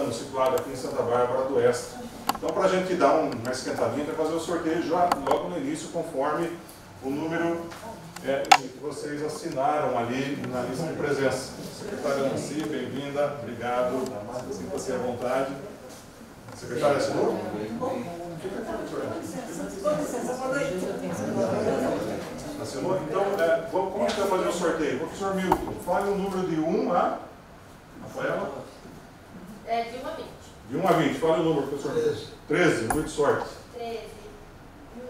metropolitano situado aqui em Santa Bárbara do Oeste. Então, para a gente dar uma esquentadinha, vai fazer o sorteio já logo no início, conforme o número que vocês assinaram ali na lista de presença. Secretária Nancy, bem-vinda, obrigado, sinta-se à vontade. Secretária, assinou? Assinou? Então, como a gente vai fazer o sorteio? Professor Milton, fale o número de 1 a... Rafaela? De 1 a 20. De 1 a 20, fale o número, professor. 13. 13, muito sorte. 13.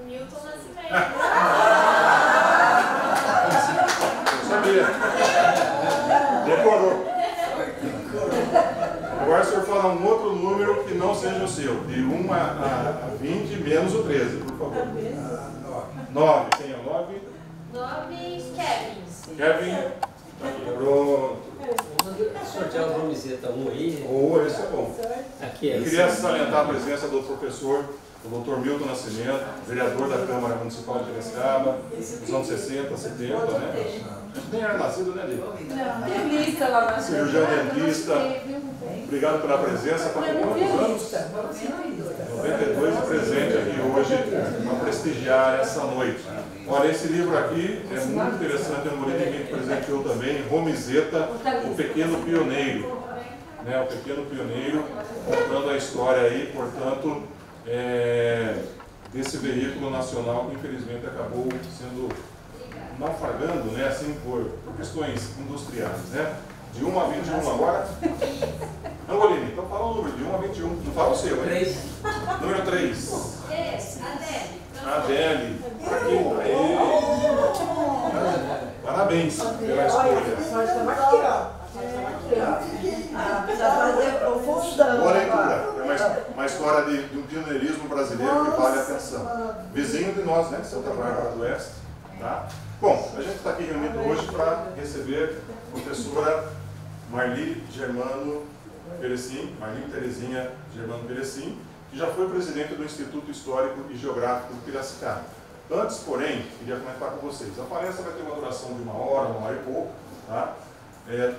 Milton Nascimento. Eu sabia. Decorou. Agora o senhor fala um outro número que não seja o seu. De 1 a 20, menos o 13, por favor. 9. Quem é 9? 9, Kevin. Kevin. Pronto. Sortear o Romizeta 1 aí. Esse é bom. Aqui Eu queria salientar a presença do professor, o Dr. Milton Nascimento, vereador da Câmara Municipal de Piracicaba, dos anos 60, 70, né? Nem era nascido, né, Lili? Não, tem lista lá na Cirurgião dentista. Obrigado pela presença. Está com quantos anos? 92 e presente aqui hoje para prestigiar essa noite. Olha, esse livro aqui é muito interessante, eu morei ninguém que presenteou também, Romizeta, o Pequeno Pioneiro. Né, o Pequeno Pioneiro, contando a história aí, portanto, desse veículo nacional que infelizmente acabou sendo naufragando, né, assim, por questões industriais, né? De 1 a 21 agora. Angoline, então fala o número, de 1 a 21. Não fala o seu, hein? 3. Número 3. Adele. Adele. Parabéns pela escolha. Precisa fazer profusão. Boa leitura. É uma história de um pioneirismo brasileiro que vale a atenção. Vizinho de nós, né? Santa Bárbara do Oeste. Tá? Bom, a gente está aqui reunido hoje para receber a professora Marli Germano Perecim, Marli Terezinha Germano Perecim, que já foi presidente do Instituto Histórico e Geográfico de Piracicaba. Antes, porém, queria comentar com vocês. A palestra vai ter uma duração de 1 hora e pouco. Tá?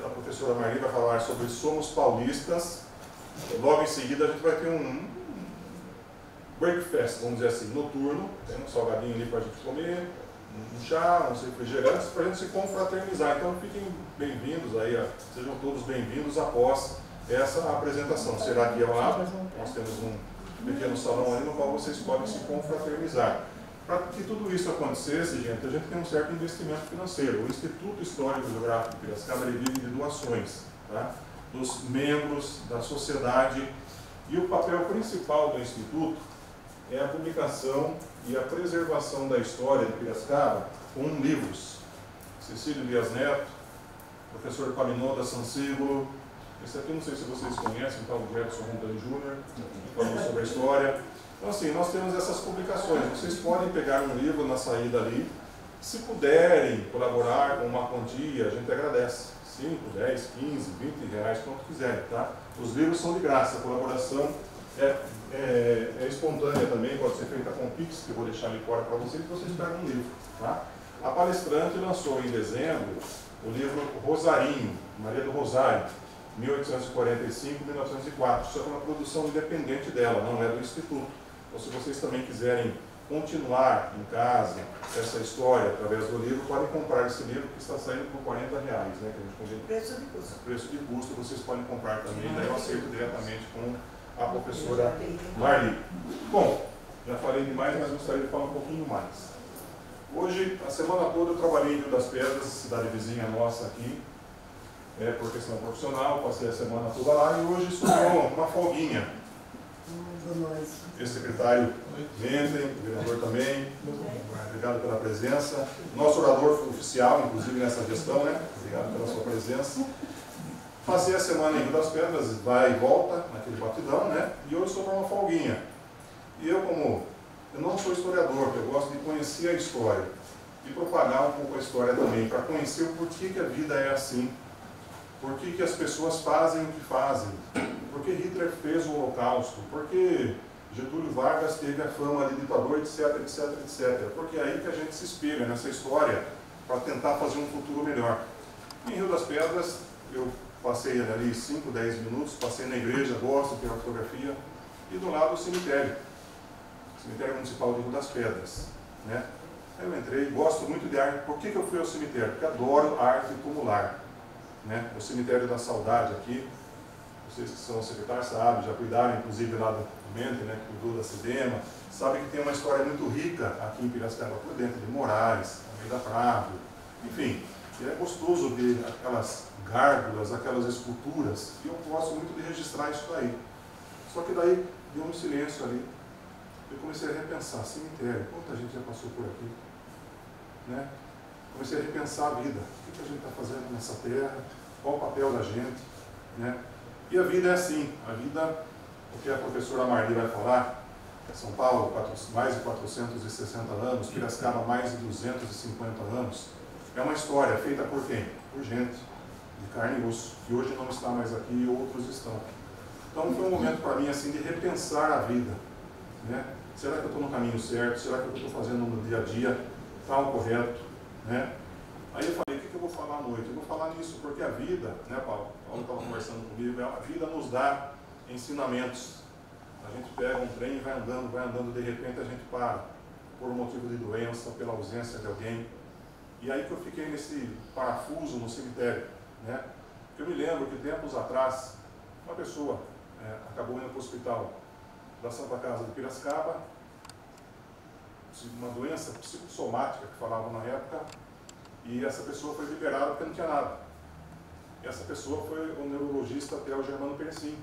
A professora Marli vai falar sobre Somos Paulistas. Logo em seguida, a gente vai ter um breakfast, vamos dizer assim, noturno. Tem um salgadinho ali para a gente comer, um chá, uns refrigerantes, para a gente se confraternizar. Então, fiquem bem-vindos aí, sejam todos bem-vindos após essa apresentação. Será que é o hábito? Nós temos um pequeno salão ali no qual vocês podem se confraternizar. Para que tudo isso acontecesse, gente, a gente tem um certo investimento financeiro. O Instituto Histórico e Geográfico de Piracicaba vive de doações, tá? Dos membros da sociedade. E o papel principal do Instituto é a publicação e a preservação da história de Piracicaba com livros. Cecílio Dias Neto, professor Palinoda Sansíbulo, esse aqui não sei se vocês conhecem, então, o Jefferson Rondani Júnior, falando sobre a história. Então, assim, nós temos essas publicações. Vocês podem pegar um livro na saída ali. Se puderem colaborar com uma quantia, a gente agradece. 5, 10, 15, 20 reais, quanto quiserem, tá? Os livros são de graça, a colaboração é espontânea também, pode ser feita com Pix, que eu vou deixar ali fora para vocês pegam um livro, tá? A palestrante lançou em dezembro o livro Rosarinho, Maria do Rosário, 1845-1904. Isso é uma produção independente dela, não é do Instituto. Então, se vocês também quiserem continuar em casa essa história através do livro, podem comprar esse livro que está saindo por R$40, né? Que a gente convida. Preço de custo, vocês podem comprar também, daí eu aceito diretamente com a professora Marli. Bom, já falei demais, mas gostaria de falar um pouquinho mais. Hoje, a semana toda, eu trabalhei em Rio das Pedras, cidade vizinha nossa aqui, por questão profissional, passei a semana toda lá e hoje sobrou uma folguinha. Ex-secretário Venden, vereador também, obrigado pela presença. Nosso orador oficial, inclusive nessa gestão, né? Obrigado pela sua presença. Passei a semana em Rio das Pedras, vai e volta, naquele batidão, né? E hoje sobrou uma folguinha. E eu não sou historiador, eu gosto de conhecer a história e propagar um pouco a história também, para conhecer o porquê que a vida é assim. Por que as pessoas fazem o que fazem? Por que Hitler fez o Holocausto? Por que Getúlio Vargas teve a fama de ditador, etc, etc, etc. Porque é aí que a gente se espelha nessa história para tentar fazer um futuro melhor. Em Rio das Pedras, eu passei ali 5, 10 minutos, passei na igreja, gosto de tirar fotografia, e do lado o cemitério municipal de Rio das Pedras, né? Aí eu entrei, gosto muito de arte. Por que eu fui ao cemitério? Porque adoro arte tumular, né? O cemitério da Saudade aqui, vocês que são secretários sabem, já cuidaram inclusive lá do Mente, né, que cuidou da CIDEMA, sabem que tem uma história muito rica aqui em Piracicaba, por dentro de Moraes, Almeida Prado, enfim. E é gostoso ver aquelas gárgulas, aquelas esculturas, e eu gosto muito de registrar isso daí. Só que daí deu um silêncio ali. Eu comecei a repensar, cemitério, quanta gente já passou por aqui, né? Comecei a repensar a vida, o que a gente está fazendo nessa terra, qual o papel da gente, né? E a vida é assim, a vida, o que a professora Marli vai falar, São Paulo, mais de 460 anos, Piracicaba, mais de 250 anos, é uma história feita por quem? Por gente, de carne e osso, que hoje não está mais aqui e outros estão. Então foi um momento para mim assim de repensar a vida, né? Será que eu estou no caminho certo? Será que o que eu estou fazendo no dia a dia está o correto? Né? Aí eu falei, o que eu vou falar à noite? Eu vou falar nisso, porque a vida, né, Paulo? Paulo estava conversando comigo, a vida nos dá ensinamentos. A gente pega um trem e vai andando, de repente a gente para, por motivo de doença, pela ausência de alguém. E aí que eu fiquei nesse parafuso no cemitério, né? Eu me lembro que tempos atrás, uma pessoa acabou indo para o hospital da Santa Casa de Piracicaba, uma doença psicossomática que falavam na época, e essa pessoa foi liberada porque não tinha nada. E essa pessoa foi o neurologista Theo Germano Perecim,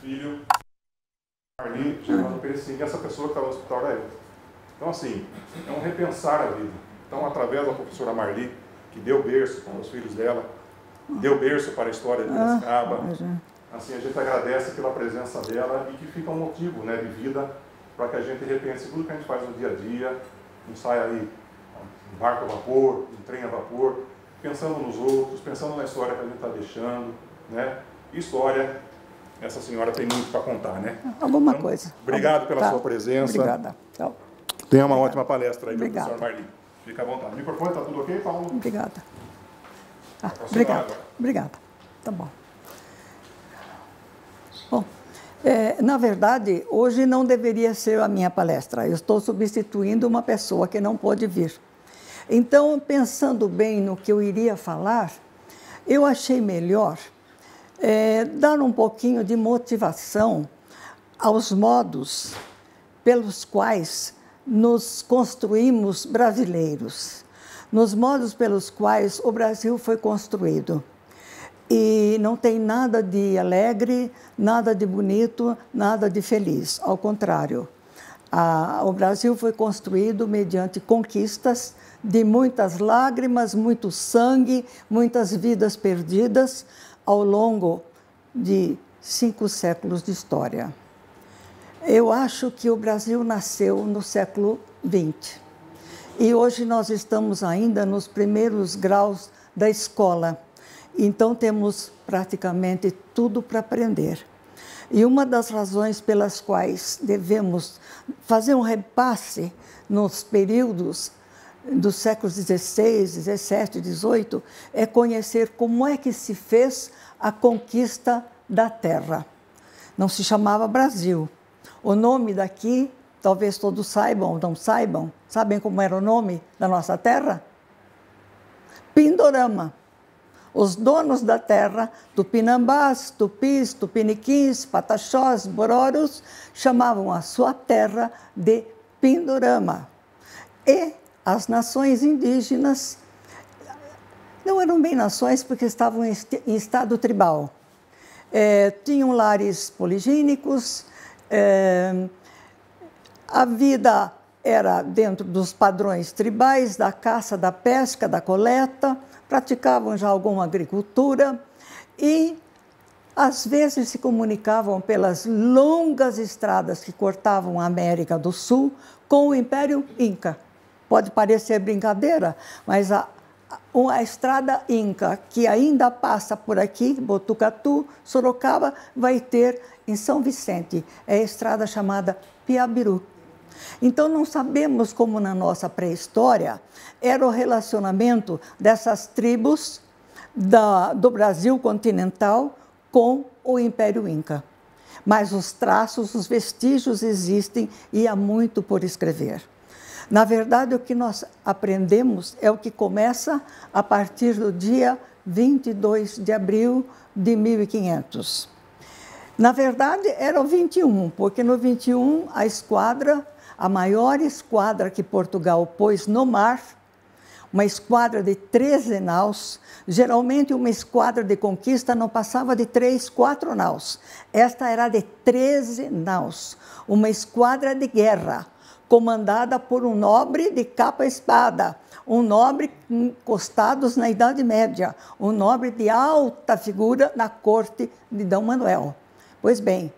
filho de Marli Germano Perecim, e essa pessoa que estava no hospital era eu. Então assim, é um repensar a vida. Então através da professora Marli, que deu berço para os filhos dela, deu berço para a história de Piracicaba, assim, a gente agradece pela presença dela e que fica um motivo, né, de vida para que a gente repense tudo que a gente faz no dia a dia, não saia aí um barco a vapor, um trem a vapor, pensando nos outros, pensando na história que a gente está deixando, né? História, essa senhora tem muito para contar, né? Alguma então, coisa. Obrigado pela sua presença. Obrigada. Tchau. Tenha uma ótima palestra aí, Obrigada. professor Marli. Fica à vontade. O microfone está tudo ok, Paulo? Obrigada. Obrigado. Agora. Obrigada. Tá bom. Bom, na verdade, hoje não deveria ser a minha palestra. Eu estou substituindo uma pessoa que não pôde vir. Então, pensando bem no que eu iria falar, eu achei melhor dar um pouquinho de motivação aos modos pelos quais nos construímos brasileiros, nos modos pelos quais o Brasil foi construído. E não tem nada de alegre, nada de bonito, nada de feliz. Ao contrário, o Brasil foi construído mediante conquistas de muitas lágrimas, muito sangue, muitas vidas perdidas ao longo de 5 séculos de história. Eu acho que o Brasil nasceu no século XX. E hoje nós estamos ainda nos primeiros graus da escola. Então, temos praticamente tudo para aprender. E uma das razões pelas quais devemos fazer um repasse nos períodos dos séculos XVI, XVII, XVIII, é conhecer como é que se fez a conquista da terra. Não se chamava Brasil. O nome daqui, talvez todos saibam ou não saibam, sabem como era o nome da nossa terra? Pindorama. Os donos da terra, tupinambás, tupis, tupiniquins, pataxós, bororos, chamavam a sua terra de Pindorama. E as nações indígenas não eram bem nações porque estavam em estado tribal. Tinham lares poligínicos, a vida era dentro dos padrões tribais, da caça, da pesca, da coleta, praticavam já alguma agricultura e, às vezes, se comunicavam pelas longas estradas que cortavam a América do Sul com o Império Inca. Pode parecer brincadeira, mas a estrada Inca, que ainda passa por aqui, Botucatu, Sorocaba, vai ter em São Vicente, é a estrada chamada Piabiru. Então, não sabemos como na nossa pré-história era o relacionamento dessas tribos do Brasil continental com o Império Inca. Mas os traços, os vestígios existem e há muito por escrever. Na verdade, o que nós aprendemos é o que começa a partir do dia 22 de abril de 1500. Na verdade, era o 21, porque no 21 a esquadra, a maior esquadra que Portugal pôs no mar, uma esquadra de 13 naus, geralmente uma esquadra de conquista não passava de 3, 4 naus. Esta era de 13 naus, uma esquadra de guerra, comandada por um nobre de capa e espada, um nobre encostados na Idade Média, um nobre de alta figura na corte de D. Manuel. Pois bem,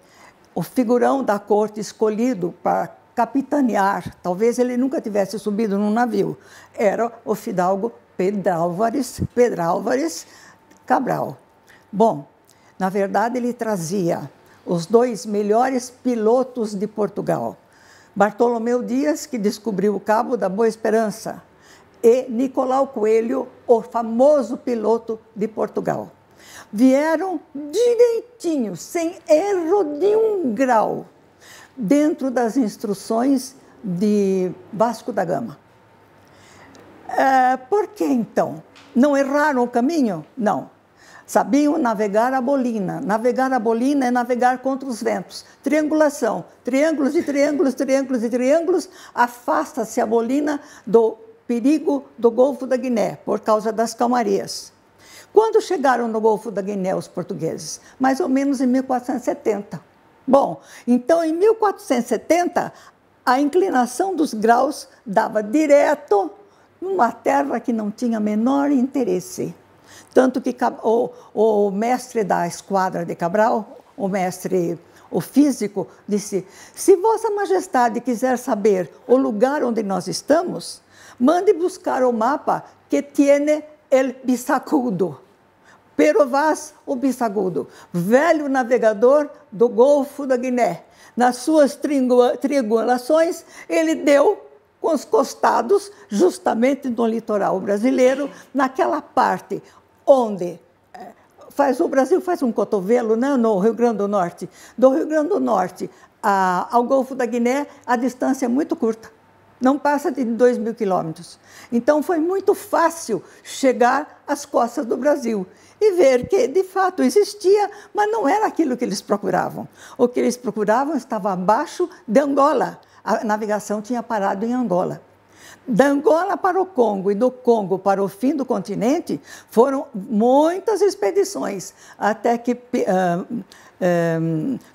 o figurão da corte escolhido para capitanear, talvez ele nunca tivesse subido num navio, era o fidalgo Pedro Álvares Cabral. Bom, na verdade ele trazia os 2 melhores pilotos de Portugal, Bartolomeu Dias, que descobriu o Cabo da Boa Esperança, e Nicolau Coelho, o famoso piloto de Portugal. Vieram direitinho, sem erro de 1 grau, dentro das instruções de Vasco da Gama. Por que então? Não erraram o caminho? Não. Sabiam navegar a bolina. Navegar a bolina é navegar contra os ventos. Triangulação. Triângulos e triângulos, triângulos e triângulos. Afasta-se a bolina do perigo do Golfo da Guiné, por causa das calmarias. Quando chegaram no Golfo da Guiné os portugueses? Mais ou menos em 1470. Bom, então em 1470, a inclinação dos graus dava direto numa terra que não tinha menor interesse. Tanto que o mestre da esquadra de Cabral, o físico, disse: se Vossa Majestade quiser saber o lugar onde nós estamos, mande buscar o mapa que tiene el bisacudo. Pero Vaz, o bisagudo, velho navegador do Golfo da Guiné. Nas suas triangulações, ele deu com os costados, justamente no litoral brasileiro, naquela parte onde o Brasil faz um cotovelo, né, no Rio Grande do Norte. Do Rio Grande do Norte ao Golfo da Guiné, a distância é muito curta, não passa de 2.000 quilômetros. Então, foi muito fácil chegar às costas do Brasil e ver que, de fato, existia, mas não era aquilo que eles procuravam. O que eles procuravam estava abaixo de Angola. A navegação tinha parado em Angola. Da Angola para o Congo e do Congo para o fim do continente, foram muitas expedições, até que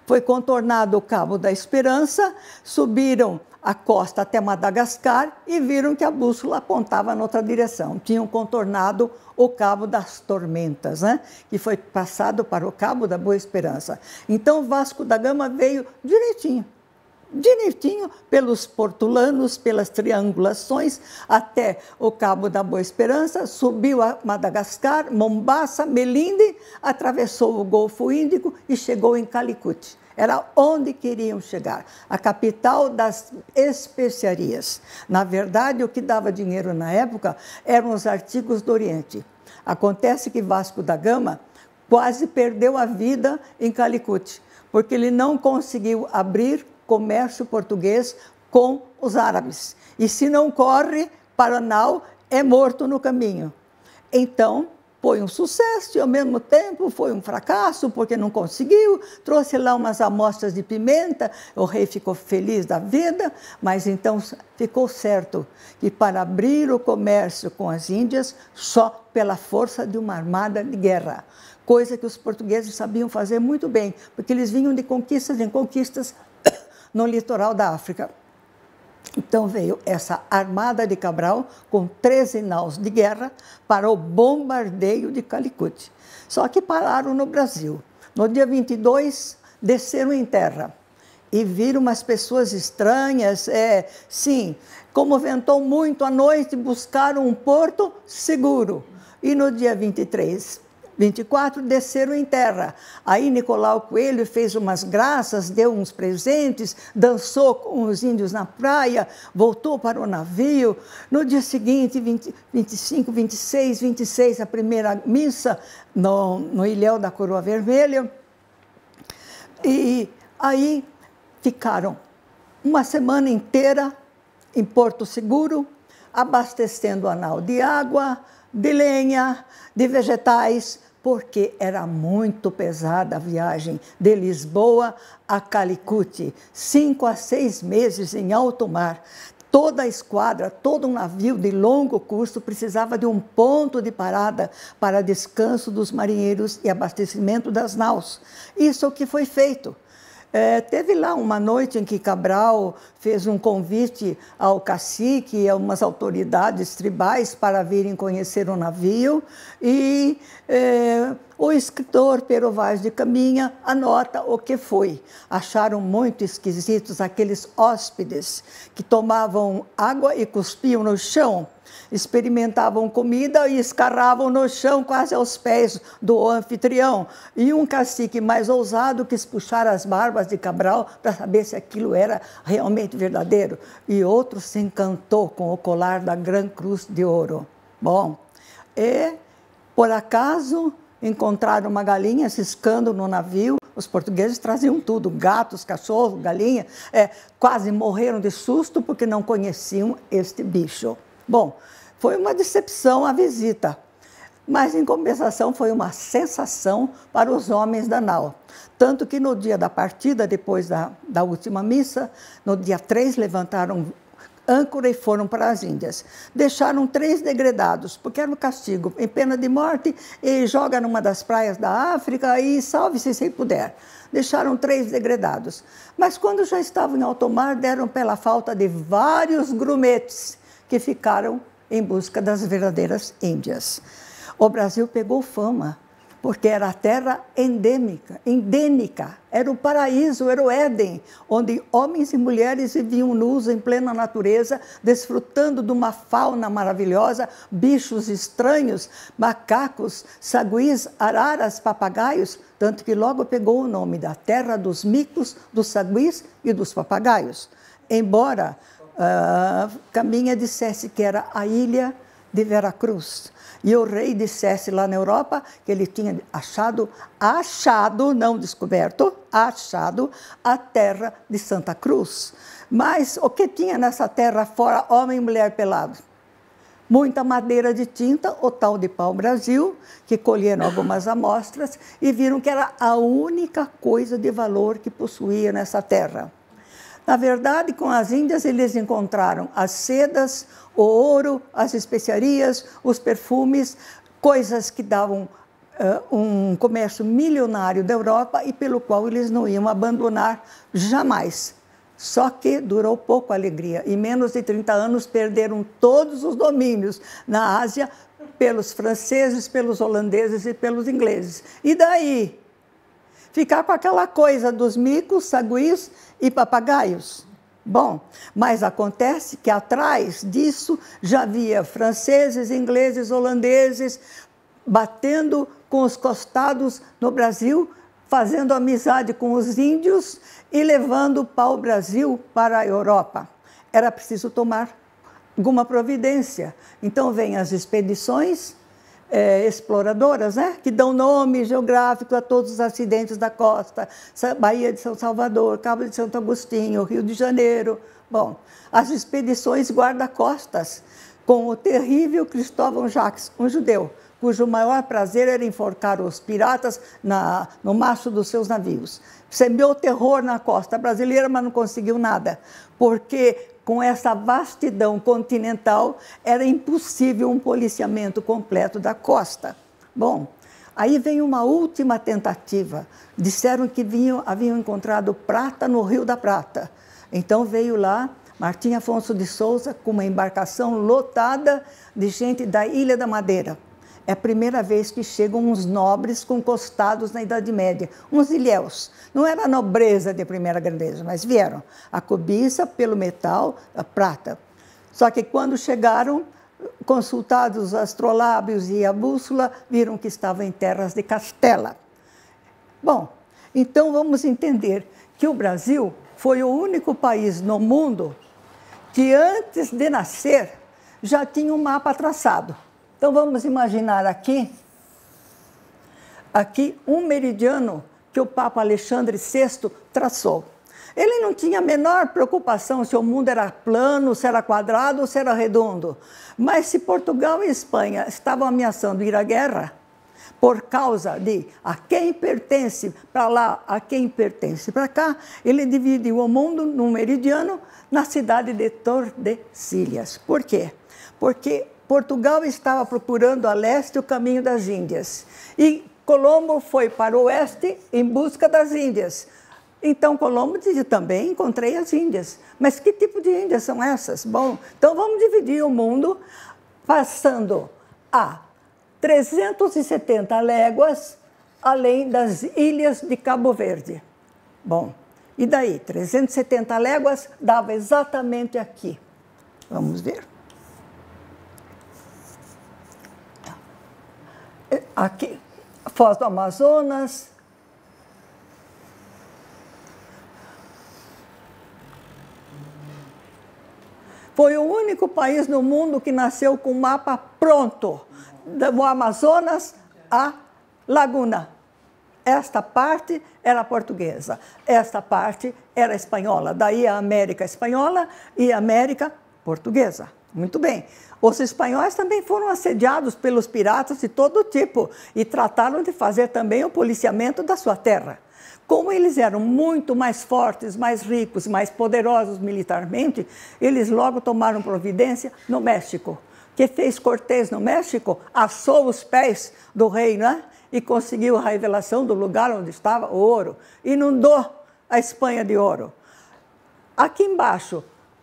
foi contornado o Cabo da Esperança, subiram a costa até Madagascar e viram que a bússola apontava noutra direção. Tinham contornado o Cabo das Tormentas, né? Que foi passado para o Cabo da Boa Esperança. Então, Vasco da Gama veio direitinho pelos portulanos, pelas triangulações, até o Cabo da Boa Esperança, subiu a Madagascar, Mombasa, Melinde, atravessou o Golfo Índico e chegou em Calicut. Era onde queriam chegar, a capital das especiarias. Na verdade, o que dava dinheiro na época eram os artigos do Oriente. Acontece que Vasco da Gama quase perdeu a vida em Calicut, porque ele não conseguiu abrir comércio português com os árabes. E se não corre para a nau, é morto no caminho. Então, foi um sucesso e, ao mesmo tempo, foi um fracasso, porque não conseguiu. Trouxe lá umas amostras de pimenta, o rei ficou feliz da vida, mas então ficou certo que para abrir o comércio com as Índias, só pela força de uma armada de guerra. Coisa que os portugueses sabiam fazer muito bem, porque eles vinham de conquistas em conquistas no litoral da África. Então veio essa armada de Cabral com 13 naus de guerra para o bombardeio de Calicut. Só que pararam no Brasil. No dia 22, desceram em terra e viram umas pessoas estranhas. Sim, como ventou muito à noite, buscaram um porto seguro. E no dia 23, 24 desceram em terra. Aí Nicolau Coelho fez umas graças, deu uns presentes, dançou com os índios na praia, voltou para o navio. No dia seguinte, 25, 26, a primeira missa no Ilhéu da Coroa Vermelha. E aí ficaram uma semana inteira em Porto Seguro, abastecendo a nau de água, de lenha, de vegetais, porque era muito pesada a viagem de Lisboa a Calicut, 5 a 6 meses em alto mar. Toda a esquadra, todo um navio de longo curso precisava de um ponto de parada para descanso dos marinheiros e abastecimento das naus. Isso é o que foi feito. Teve lá uma noite em que Cabral fez um convite ao cacique e a umas autoridades tribais para virem conhecer o navio e o escritor Pero Vaz de Caminha anota o que foi. Acharam muito esquisitos aqueles hóspedes que tomavam água e cuspiam no chão, experimentavam comida e escarravam no chão quase aos pés do anfitrião. E um cacique mais ousado quis puxar as barbas de Cabral para saber se aquilo era realmente verdadeiro. E outro se encantou com o colar da Gran Cruz de Ouro. Bom, e por acaso encontraram uma galinha ciscando no navio. Os portugueses traziam tudo, gatos, cachorros, galinha. Quase morreram de susto porque não conheciam este bicho. Bom, foi uma decepção a visita, mas em compensação foi uma sensação para os homens da nau. Tanto que no dia da partida, depois da última missa, no dia 3 levantaram âncora e foram para as Índias. Deixaram 3 degredados, porque era o castigo, em pena de morte, e joga numa das praias da África e salve-se se puder. Deixaram 3 degredados. Mas quando já estavam em alto mar, deram pela falta de vários grumetes que ficaram em busca das verdadeiras Índias. O Brasil pegou fama, porque era a terra endêmica, era o paraíso, era o Éden, onde homens e mulheres viviam nus em plena natureza, desfrutando de uma fauna maravilhosa, bichos estranhos, macacos, saguis, araras, papagaios, tanto que logo pegou o nome da terra dos micos, dos saguis e dos papagaios. Embora Caminha dissesse que era a ilha de Veracruz. E o rei dissesse lá na Europa que ele tinha achado, não descoberto, achado a terra de Santa Cruz. Mas o que tinha nessa terra fora homem e mulher pelado? Muita madeira de tinta, o tal de pau-brasil, que colheram algumas amostras e viram que era a única coisa de valor que possuía nessa terra. Na verdade, com as Índias, eles encontraram as sedas, o ouro, as especiarias, os perfumes, coisas que davam um comércio milionário da Europa e pelo qual eles não iam abandonar jamais. Só que durou pouco a alegria. Em menos de 30 anos, perderam todos os domínios na Ásia pelos franceses, pelos holandeses e pelos ingleses. E daí? Ficar com aquela coisa dos micos, saguis e papagaios. Bom, mas acontece que atrás disso já havia franceses, ingleses, holandeses batendo com os costados no Brasil, fazendo amizade com os índios e levando o pau-brasil para a Europa. Era preciso tomar alguma providência. Então vêm as expedições exploradoras, né? Que dão nome geográfico a todos os acidentes da costa, Baía de São Salvador, Cabo de Santo Agostinho, Rio de Janeiro. Bom, as expedições guarda-costas, com o terrível Cristóvão Jacques, um judeu, cujo maior prazer era enforcar os piratas no mastro dos seus navios. Semeou terror na costa brasileira, mas não conseguiu nada, porque com essa vastidão continental, era impossível um policiamento completo da costa. Bom, aí vem uma última tentativa. Disseram que haviam encontrado prata no Rio da Prata. Então veio lá Martim Afonso de Souza com uma embarcação lotada de gente da Ilha da Madeira. É a primeira vez que chegam uns nobres conquistados na Idade Média, uns ilhéus. Não era a nobreza de primeira grandeza, mas vieram a cobiça pelo metal, a prata. Só que quando chegaram, consultados os astrolábios e a bússola, viram que estavam em terras de Castela. Bom, então vamos entender que o Brasil foi o único país no mundo que antes de nascer já tinha um mapa traçado. Então vamos imaginar aqui um meridiano que o Papa Alexandre VI traçou. Ele não tinha a menor preocupação se o mundo era plano, se era quadrado ou se era redondo. Mas se Portugal e Espanha estavam ameaçando ir à guerra, por causa de a quem pertence para lá, a quem pertence para cá, ele dividiu o mundo num meridiano na cidade de Tordesilhas. Por quê? Porque Portugal estava procurando a leste o caminho das Índias. E Colombo foi para o oeste em busca das Índias. Então Colombo dizia, também encontrei as Índias. Mas que tipo de Índias são essas? Bom, então vamos dividir o mundo passando a 370 léguas além das ilhas de Cabo Verde. Bom, e daí? 370 léguas dava exatamente aqui. Vamos ver. Aqui, Foz do Amazonas. Foi o único país no mundo que nasceu com um mapa pronto, do Amazonas à Laguna. Esta parte era portuguesa, esta parte era espanhola. Daí a América espanhola e a América portuguesa. Muito bem. Os espanhóis também foram assediados pelos piratas de todo tipo e trataram de fazer também o policiamento da sua terra. Como eles eram muito mais fortes, mais ricos, mais poderosos militarmente, eles logo tomaram providência no México. O que fez Cortés no México? Assou os pés do rei, né? E conseguiu a revelação do lugar onde estava o ouro. Inundou a Espanha de ouro. Aqui embaixo,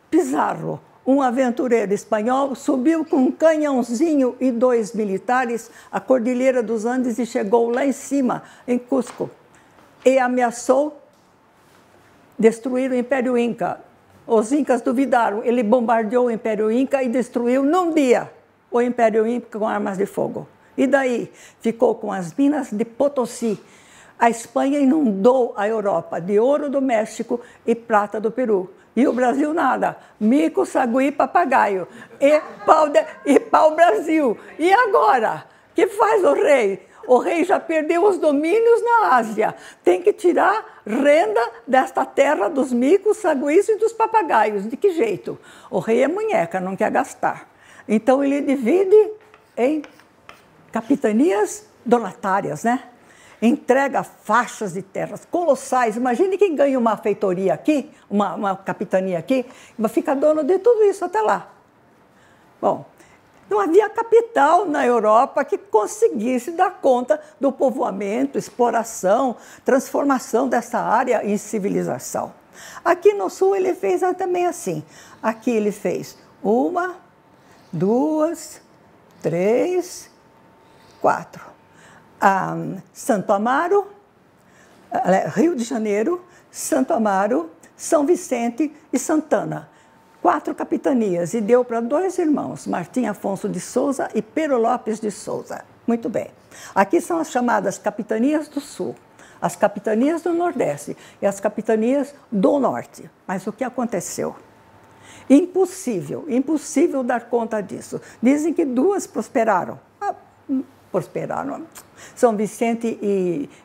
Pizarro, um aventureiro espanhol, subiu com um canhãozinho e 2 militares a Cordilheira dos Andes e chegou lá em cima, em Cusco. E ameaçou destruir o Império Inca. Os incas duvidaram, ele bombardeou o Império Inca e destruiu num dia o Império Inca com armas de fogo. E daí ficou com as minas de Potosí. A Espanha inundou a Europa de ouro do México e prata do Peru. E o Brasil nada, mico, sagui, papagaio e pau-brasil. E agora? O que faz o rei? O rei já perdeu os domínios na Ásia. Tem que tirar renda desta terra dos micos, saguis e dos papagaios. De que jeito? O rei é munheca, não quer gastar. Então ele divide em capitanias donatárias, né? Entrega faixas de terras colossais. Imagine quem ganha uma feitoria aqui, uma capitania aqui, fica dono de tudo isso até lá. Bom, não havia capital na Europa que conseguisse dar conta do povoamento, exploração, transformação dessa área em civilização. Aqui no sul ele fez também assim. Aqui ele fez 1, 2, 3, 4. Santo Amaro, Rio de Janeiro, Santo Amaro, São Vicente e Santana. 4 capitanias e deu para 2 irmãos, Martim Afonso de Souza e Pero Lopes de Souza. Muito bem. Aqui são as chamadas capitanias do Sul, as capitanias do Nordeste e as capitanias do Norte. Mas o que aconteceu? Impossível dar conta disso. Dizem que 2 prosperaram. São Vicente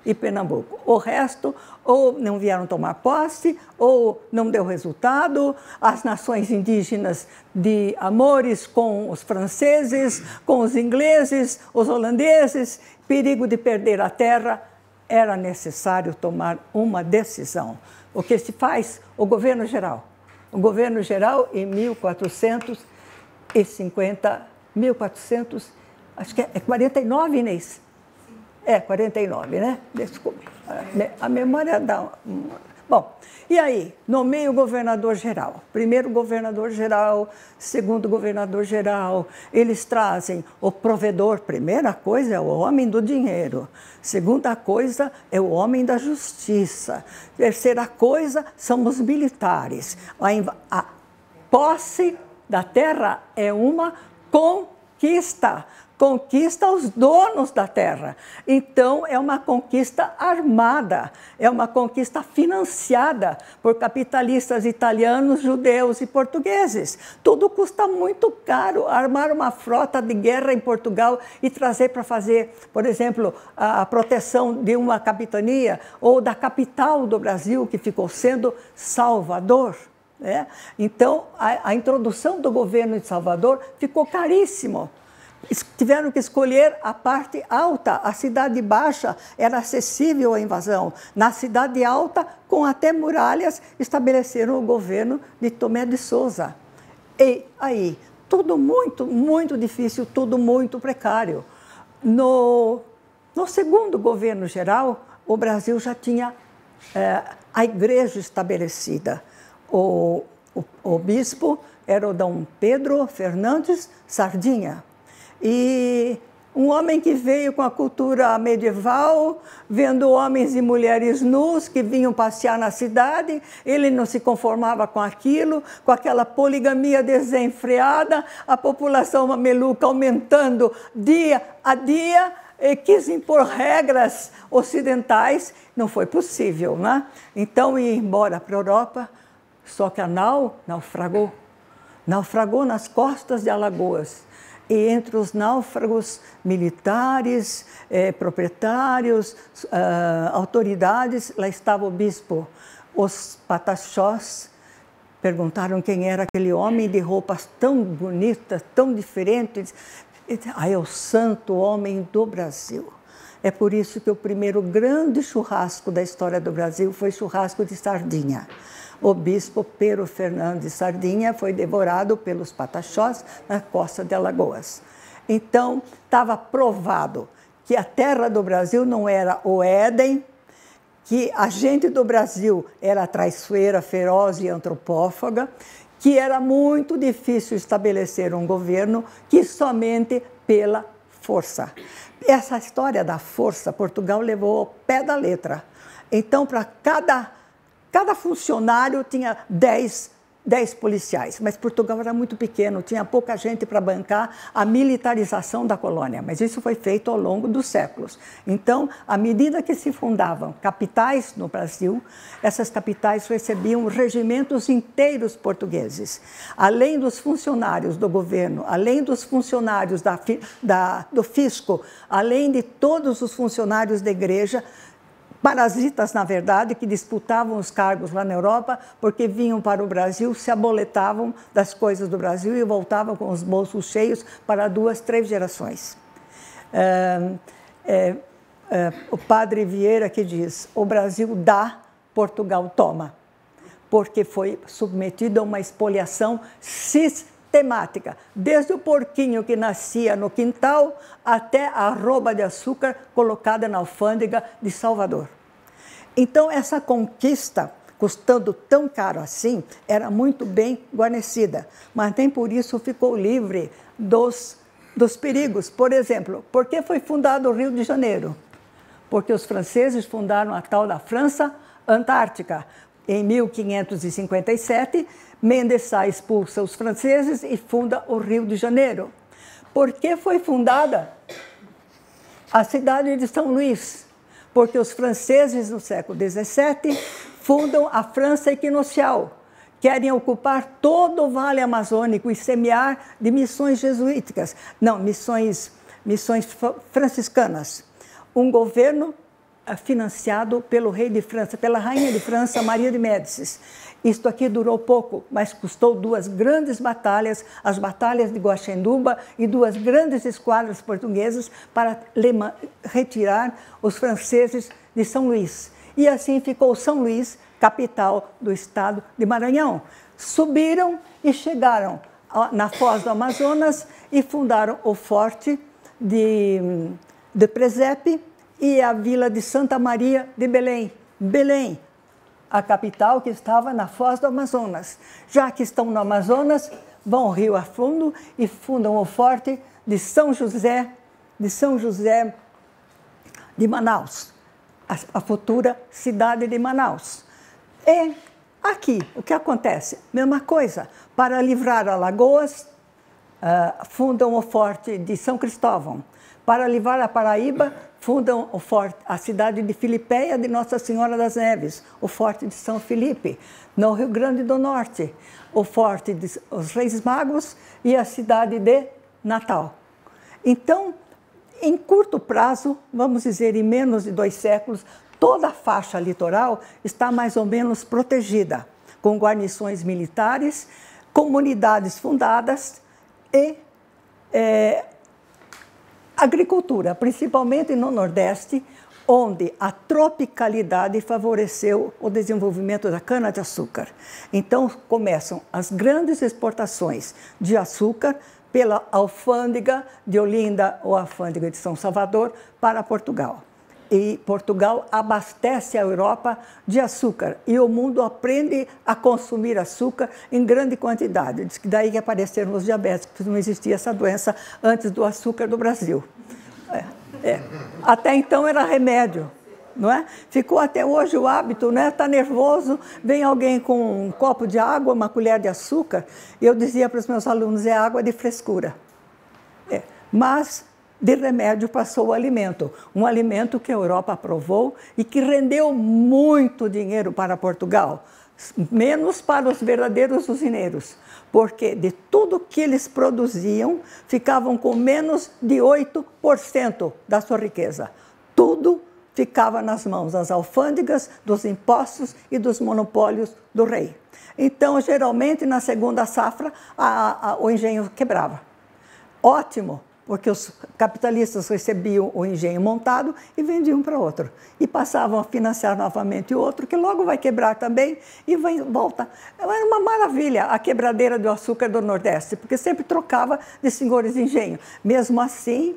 e Pernambuco. O resto ou não vieram tomar posse, ou não deu resultado. As nações indígenas de amores com os franceses, com os ingleses, os holandeses, perigo de perder a terra, era necessário tomar uma decisão. O que se faz? O governo geral. O governo geral, em 1450, acho que é 49, Inês? É, 49, né? Desculpe. A memória dá... Bom, e aí? Nomeia o governador-geral. Primeiro governador-geral, segundo governador-geral. Eles trazem o provedor. Primeira coisa é o homem do dinheiro. Segunda coisa é o homem da justiça. Terceira coisa são os militares. A posse da terra é uma conquista os donos da terra. Então, é uma conquista armada, é uma conquista financiada por capitalistas italianos, judeus e portugueses. Tudo custa muito caro. Armar uma frota de guerra em Portugal e trazer para fazer, por exemplo, a proteção de uma capitania ou da capital do Brasil, que ficou sendo Salvador. Né? Então, a introdução do governo de Salvador ficou caríssimo. Tiveram que escolher a parte alta. A cidade baixa era acessível à invasão. Na cidade alta, com até muralhas, estabeleceram o governo de Tomé de Souza. E aí, tudo muito, muito difícil, tudo muito precário. No segundo governo geral, o Brasil já tinha a igreja estabelecida. O bispo era o Dom Pedro Fernandes Sardinha. E um homem que veio com a cultura medieval, vendo homens e mulheres nus que vinham passear na cidade, ele não se conformava com aquilo, com aquela poligamia desenfreada, a população mameluca aumentando dia a dia, e quis impor regras ocidentais, não foi possível, né? Então ia embora para a Europa, só que a nau naufragou nas costas de Alagoas. E entre os náufragos, militares, proprietários, autoridades, lá estava o bispo. Os pataxós perguntaram quem era aquele homem de roupas tão bonitas, tão diferentes. É o santo homem do Brasil. É por isso que o primeiro grande churrasco da história do Brasil foi churrasco de sardinha. O bispo Pero Fernandes Sardinha foi devorado pelos pataxós na costa de Alagoas. Então, estava provado que a terra do Brasil não era o Éden, que a gente do Brasil era traiçoeira, feroz e antropófaga, que era muito difícil estabelecer um governo que somente pela força. Essa história da força, Portugal levou ao pé da letra. Então, para cada funcionário tinha 10 policiais, mas Portugal era muito pequeno, tinha pouca gente para bancar a militarização da colônia, mas isso foi feito ao longo dos séculos. Então, à medida que se fundavam capitais no Brasil, essas capitais recebiam regimentos inteiros portugueses. Além dos funcionários do governo, além dos funcionários do fisco, além de todos os funcionários da igreja, parasitas, na verdade, que disputavam os cargos lá na Europa, porque vinham para o Brasil, se aboletavam das coisas do Brasil e voltavam com os bolsos cheios para 2, 3 gerações. O padre Vieira que diz, o Brasil dá, Portugal toma, porque foi submetido a uma expoliação sistemática, desde o porquinho que nascia no quintal até a arroba de açúcar colocada na alfândega de Salvador. Então, essa conquista, custando tão caro assim, era muito bem guarnecida, mas nem por isso ficou livre dos perigos. Por exemplo, por que foi fundado o Rio de Janeiro? Porque os franceses fundaram a tal da França Antártica. Em 1557, Mendes Sá expulsa os franceses e funda o Rio de Janeiro. Por que foi fundada a cidade de São Luís? Porque os franceses, no século XVII, fundam a França Equinocial. Querem ocupar todo o Vale Amazônico e semear de missões jesuíticas. Não, missões franciscanas. Um governo financiado pelo rei de França, pela rainha de França, Maria de Médicis. Isto aqui durou pouco, mas custou 2 grandes batalhas, as batalhas de Guaxenduba e 2 grandes esquadras portuguesas para retirar os franceses de São Luís. E assim ficou São Luís, capital do estado de Maranhão. Subiram e chegaram na Foz do Amazonas e fundaram o forte de Presepe e a vila de Santa Maria de Belém. Belém, a capital que estava na Foz do Amazonas. Já que estão no Amazonas, vão rio a fundo e fundam o forte de São José de Manaus, a futura cidade de Manaus. E aqui, o que acontece? Mesma coisa, para livrar Alagoas, fundam o Forte de São Cristóvão. Para levar a Paraíba, fundam a cidade de Filipéia de Nossa Senhora das Neves, o Forte de São Felipe. No Rio Grande do Norte, o Forte dos Reis Magos e a cidade de Natal. Então, em curto prazo, vamos dizer em menos de 2 séculos, toda a faixa litoral está mais ou menos protegida, com guarnições militares, comunidades fundadas e agricultura, principalmente no Nordeste, onde a tropicalidade favoreceu o desenvolvimento da cana-de-açúcar. Então, começam as grandes exportações de açúcar pela alfândega de Olinda ou alfândega de São Salvador para Portugal. E Portugal abastece a Europa de açúcar e o mundo aprende a consumir açúcar em grande quantidade. Diz que daí que apareceram os diabéticos, não existia essa doença antes do açúcar do Brasil. Até então era remédio, não é? Ficou até hoje o hábito, né? Está nervoso, vem alguém com um copo de água, uma colher de açúcar, e eu dizia para os meus alunos, é água de frescura. Mas de remédio passou o alimento, um alimento que a Europa aprovou e que rendeu muito dinheiro para Portugal, menos para os verdadeiros usineiros, porque de tudo que eles produziam, ficavam com menos de 8% da sua riqueza. Tudo ficava nas mãos das alfândegas, dos impostos e dos monopólios do rei. Então, geralmente, na segunda safra, o engenho quebrava. Ótimo, porque os capitalistas recebiam o engenho montado e vendiam para outro. E passavam a financiar novamente o outro, que logo vai quebrar também e volta. Era uma maravilha a quebradeira do açúcar do Nordeste, porque sempre trocava de senhores de engenho. Mesmo assim,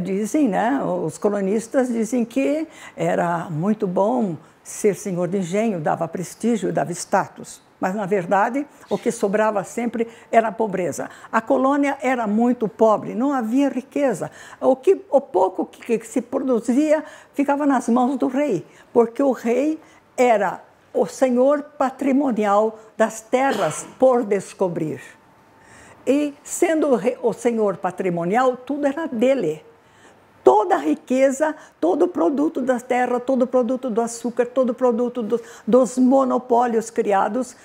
dizem, né, os colonistas dizem que era muito bom ser senhor de engenho, dava prestígio, dava status. Mas, na verdade, o que sobrava sempre era a pobreza. A colônia era muito pobre, não havia riqueza. O pouco que se produzia ficava nas mãos do rei, porque o rei era o senhor patrimonial das terras por descobrir. E, sendo o senhor patrimonial, tudo era dele. Toda a riqueza, todo o produto da terra, todo o produto do açúcar, todo o produto dos monopólios criados,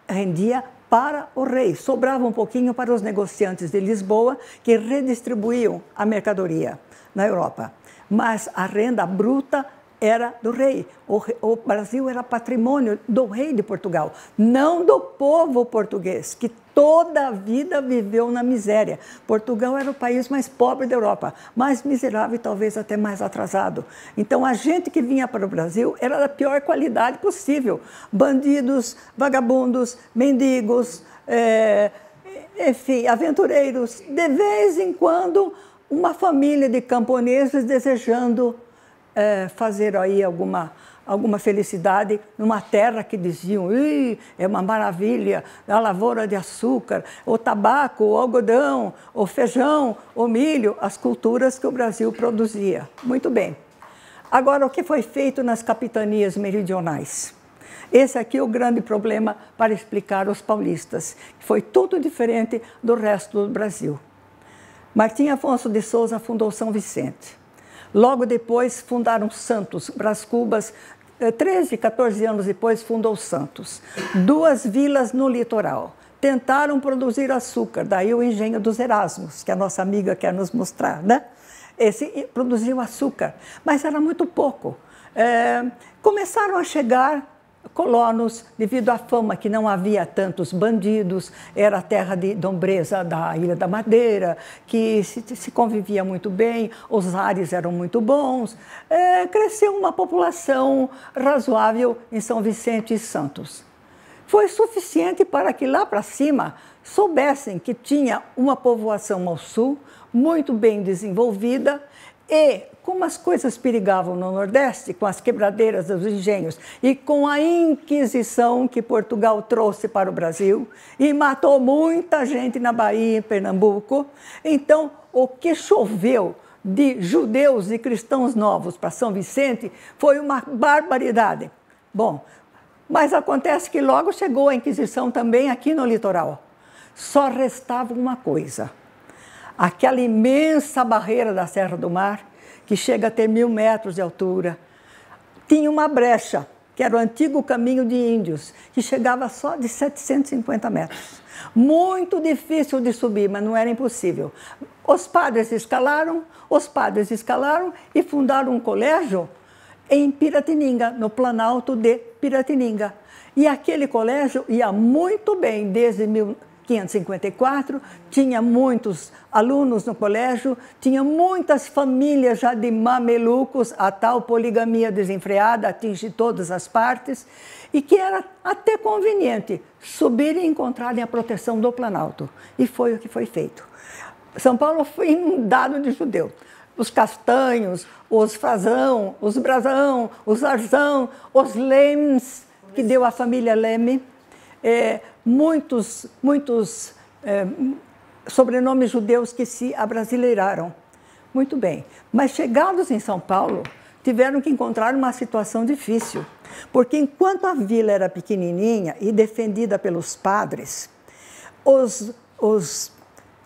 rendia para o rei. Sobrava um pouquinho para os negociantes de Lisboa, que redistribuíam a mercadoria na Europa. Mas a renda bruta era do rei. O Brasil era patrimônio do rei de Portugal, não do povo português, que toda a vida viveu na miséria. Portugal era o país mais pobre da Europa, mais miserável e talvez até mais atrasado. Então, a gente que vinha para o Brasil era da pior qualidade possível. Bandidos, vagabundos, mendigos, enfim, aventureiros. De vez em quando, uma família de camponeses desejando fazer aí alguma felicidade numa terra que diziam, é uma maravilha, a lavoura de açúcar, o tabaco, o algodão, o feijão, o milho, as culturas que o Brasil produzia. Muito bem. Agora, o que foi feito nas capitanias meridionais? Esse aqui é o grande problema para explicar os paulistas. Foi tudo diferente do resto do Brasil. Martim Afonso de Souza fundou São Vicente. Logo depois fundaram Santos, Brás Cubas, 13, 14 anos depois fundou Santos. 2 vilas no litoral. Tentaram produzir açúcar, daí o engenho dos Erasmos, que a nossa amiga quer nos mostrar, né? Esse produziu açúcar, mas era muito pouco. Começaram a chegar colonos, devido à fama que não havia tantos bandidos, era a terra de Dombreza da Ilha da Madeira, que se convivia muito bem, os ares eram muito bons, cresceu uma população razoável em São Vicente e Santos. Foi suficiente para que lá para cima soubessem que tinha uma povoação ao sul, muito bem desenvolvida, e como as coisas perigavam no Nordeste, com as quebradeiras dos engenhos e com a Inquisição que Portugal trouxe para o Brasil e matou muita gente na Bahia e em Pernambuco, então o que choveu de judeus e cristãos novos para São Vicente foi uma barbaridade. Bom, mas acontece que logo chegou a Inquisição também aqui no litoral. Só restava uma coisa, aquela imensa barreira da Serra do Mar, que chega a ter 1000 metros de altura, tinha uma brecha, que era o antigo caminho de índios, que chegava só de 750 metros. Muito difícil de subir, mas não era impossível. Os padres escalaram e fundaram um colégio em Piratininga, no Planalto de Piratininga. E aquele colégio ia muito bem desde 1554, tinha muitos alunos no colégio, tinha muitas famílias já de mamelucos, a tal poligamia desenfreada atinge todas as partes, e que era até conveniente subir e encontrarem a proteção do Planalto. E foi o que foi feito. São Paulo foi inundado de judeus. Os castanhos, os frazão, os brasão, os arzão, os lemes, que deu a família Leme, muitos sobrenomes judeus que se abrasileiraram. Muito bem. Mas chegados em São Paulo, tiveram que encontrar uma situação difícil. Porque enquanto a vila era pequenininha e defendida pelos padres, os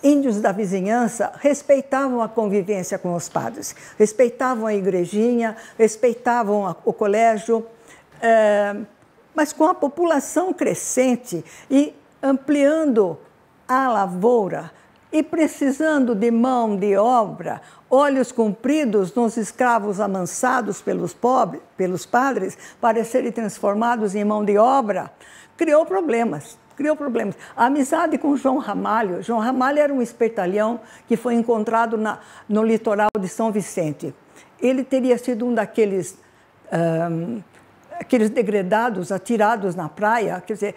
índios da vizinhança respeitavam a convivência com os padres, respeitavam a igrejinha, respeitavam o colégio, mas com a população crescente e ampliando a lavoura e precisando de mão de obra, olhos compridos nos escravos amansados pelos padres para serem transformados em mão de obra, criou problemas. A amizade com João Ramalho. João Ramalho era um espertalhão que foi encontrado no litoral de São Vicente. Ele teria sido um daqueles aqueles degredados atirados na praia, quer dizer,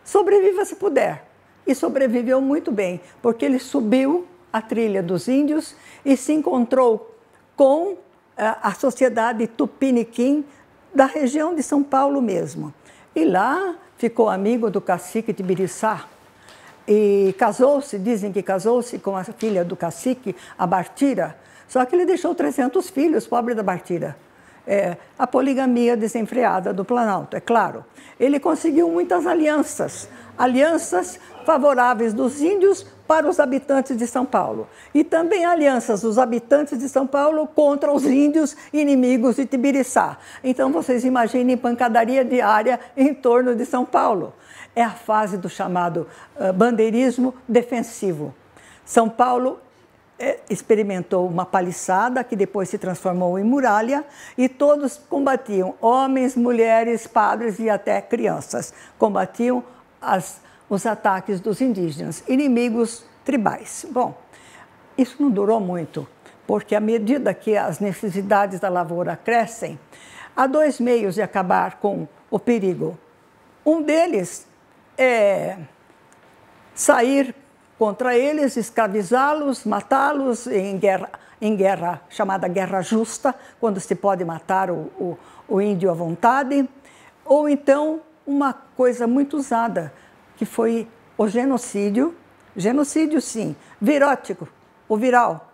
sobreviva se puder. E sobreviveu muito bem, porque ele subiu a trilha dos índios e se encontrou com a sociedade tupiniquim da região de São Paulo mesmo. E lá ficou amigo do cacique Tibiriçá e casou-se, dizem que casou-se com a filha do cacique, a Bartira, só que ele deixou 300 filhos, pobre da Bartira. A poligamia desenfreada do Planalto, é claro. Ele conseguiu muitas alianças favoráveis dos índios para os habitantes de São Paulo. E também alianças dos habitantes de São Paulo contra os índios inimigos de Tibiriçá. Então, vocês imaginem pancadaria diária em torno de São Paulo. É a fase do chamado bandeirismo defensivo. São Paulo experimentou uma paliçada que depois se transformou em muralha e todos combatiam, homens, mulheres, padres e até crianças, combatiam os ataques dos indígenas, inimigos tribais. Bom, isso não durou muito, porque à medida que as necessidades da lavoura crescem, há 2 meios de acabar com o perigo. Um deles é sair contra eles, escravizá-los, matá-los em guerra chamada guerra justa, quando se pode matar o índio à vontade, ou então uma coisa muito usada, que foi o genocídio sim, virótico, o viral.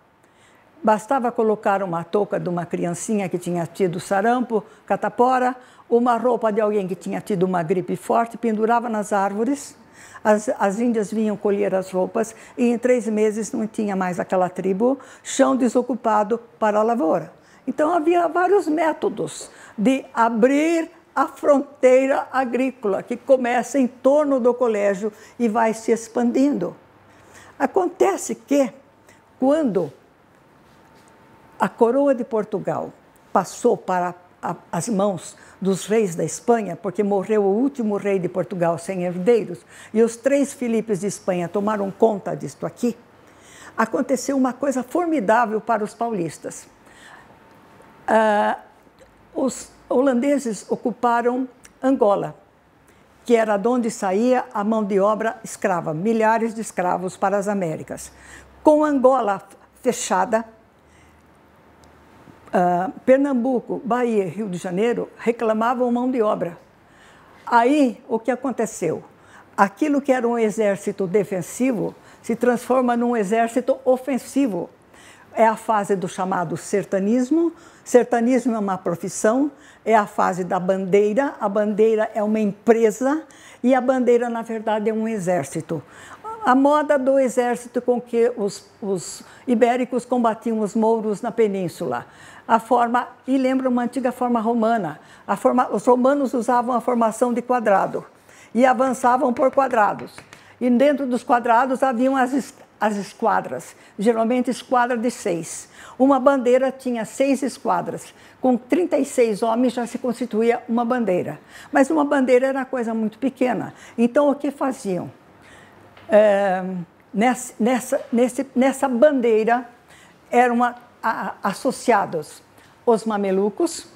Bastava colocar uma touca de uma criancinha que tinha tido sarampo, catapora, uma roupa de alguém que tinha tido uma gripe forte, pendurava nas árvores. As índias vinham colher as roupas e em 3 meses não tinha mais aquela tribo, chão desocupado para a lavoura. Então havia vários métodos de abrir a fronteira agrícola que começa em torno do colégio e vai se expandindo. Acontece que quando a coroa de Portugal passou para as mãos dos reis da Espanha, porque morreu o último rei de Portugal sem herdeiros, e os 3 Filipes de Espanha tomaram conta disto aqui, aconteceu uma coisa formidável para os paulistas. Os holandeses ocuparam Angola, que era de onde saía a mão de obra escrava, milhares de escravos para as Américas. Com Angola fechada, Pernambuco, Bahia e Rio de Janeiro reclamavam mão de obra. Aí, o que aconteceu? Aquilo que era um exército defensivo se transforma num exército ofensivo. É a fase do chamado sertanismo. Sertanismo é uma profissão, é a fase da bandeira. A bandeira é uma empresa e a bandeira, na verdade, é um exército. a moda do exército com que os ibéricos combatiam os mouros na península. A forma, e lembra uma antiga forma romana. Os romanos usavam a formação de quadrado e avançavam por quadrados. E dentro dos quadrados haviam as esquadras, geralmente esquadra de 6. Uma bandeira tinha 6 esquadras. Com 36 homens já se constituía uma bandeira. Mas uma bandeira era coisa muito pequena. Então, o que faziam? Nessa bandeira eram associados os mamelucos,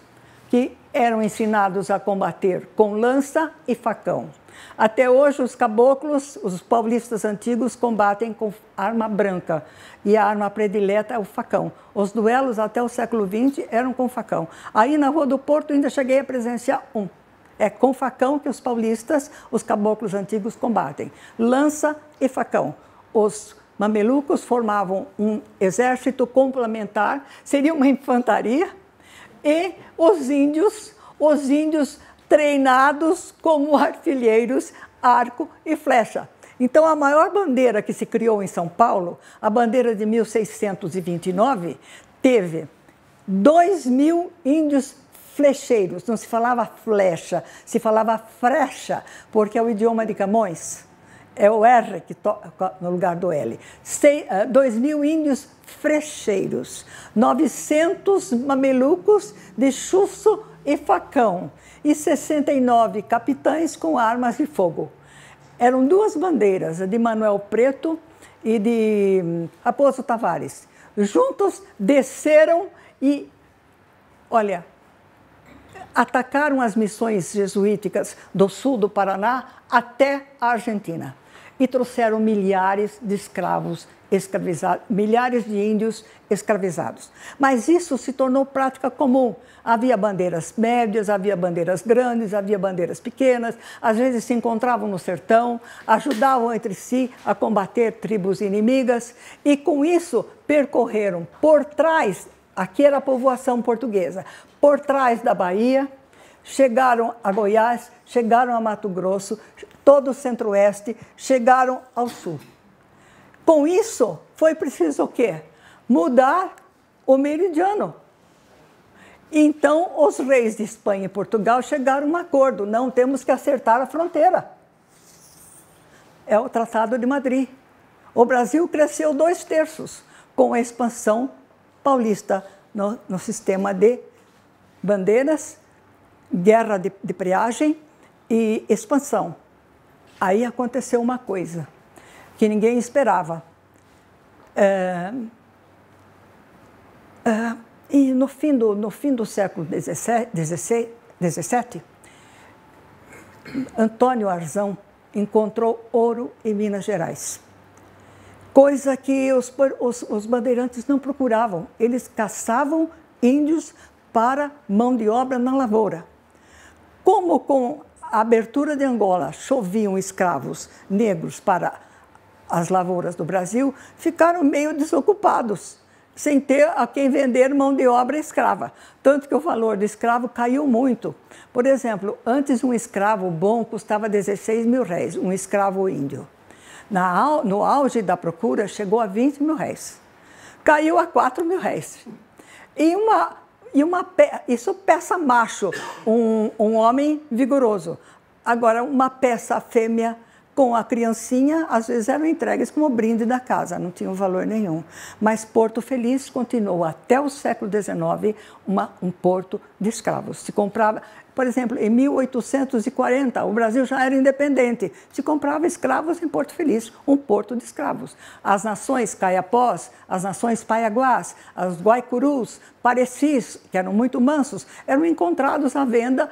que eram ensinados a combater com lança e facão. Até hoje, os caboclos, os paulistas antigos, combatem com arma branca. E a arma predileta é o facão. Os duelos até o século XX eram com facão. Aí, na Rua do Porto, ainda cheguei a presenciar um. É com facão que os paulistas, os caboclos antigos, combatem. Lança e facão. Os mamelucos formavam um exército complementar, seria uma infantaria, e os índios treinados como artilheiros, arco e flecha. Então, a maior bandeira que se criou em São Paulo, a bandeira de 1629, teve 2.000 índios flecheiros. Não se falava flecha, se falava frecha, porque é o idioma de Camões. É o R que toca no lugar do L. 2.000 índios frecheiros, 900 mamelucos de chuço e facão, e 69 capitães com armas de fogo. Eram 2 bandeiras, a de Manuel Preto e de Raposo Tavares. Juntos desceram e, olha, atacaram as missões jesuíticas do sul do Paraná até a Argentina. E trouxeram milhares de escravos escravizados, milhares de índios escravizados. Mas isso se tornou prática comum. Havia bandeiras médias, havia bandeiras grandes, havia bandeiras pequenas, às vezes se encontravam no sertão, ajudavam entre si a combater tribos inimigas e com isso percorreram por trás, aqui era a povoação portuguesa, por trás da Bahia, chegaram a Goiás, chegaram a Mato Grosso, todo o centro-oeste, chegaram ao sul. Com isso, foi preciso o quê? Mudar o meridiano. Então, os reis de Espanha e Portugal chegaram a um acordo, não temos que acertar a fronteira. É o Tratado de Madrid. O Brasil cresceu 2/3 com a expansão paulista no sistema de bandeiras, guerra de preagem e expansão. Aí aconteceu uma coisa que ninguém esperava. E no fim do século XVII, Antônio Arzão encontrou ouro em Minas Gerais. Coisa que os bandeirantes não procuravam. Eles caçavam índios para mão de obra na lavoura. Como com a abertura de Angola choviam escravos negros para as lavouras do Brasil, ficaram meio desocupados, sem ter a quem vender mão de obra escrava. Tanto que o valor do escravo caiu muito. Por exemplo, antes um escravo bom custava 16 mil réis, um escravo índio. No auge da procura, chegou a 20 mil réis. Caiu a 4 mil réis. Isso peça macho, um homem vigoroso. Agora, uma peça fêmea com a criancinha, às vezes eram entregues como brinde da casa, não tinham valor nenhum. Mas Porto Feliz continuou até o século XIX um porto de escravos. Se comprava, por exemplo, em 1840, o Brasil já era independente. Se comprava escravos em Porto Feliz, um porto de escravos. As nações caiapós, as nações paiaguás, as guaicurus, parecis, que eram muito mansos, eram encontrados à venda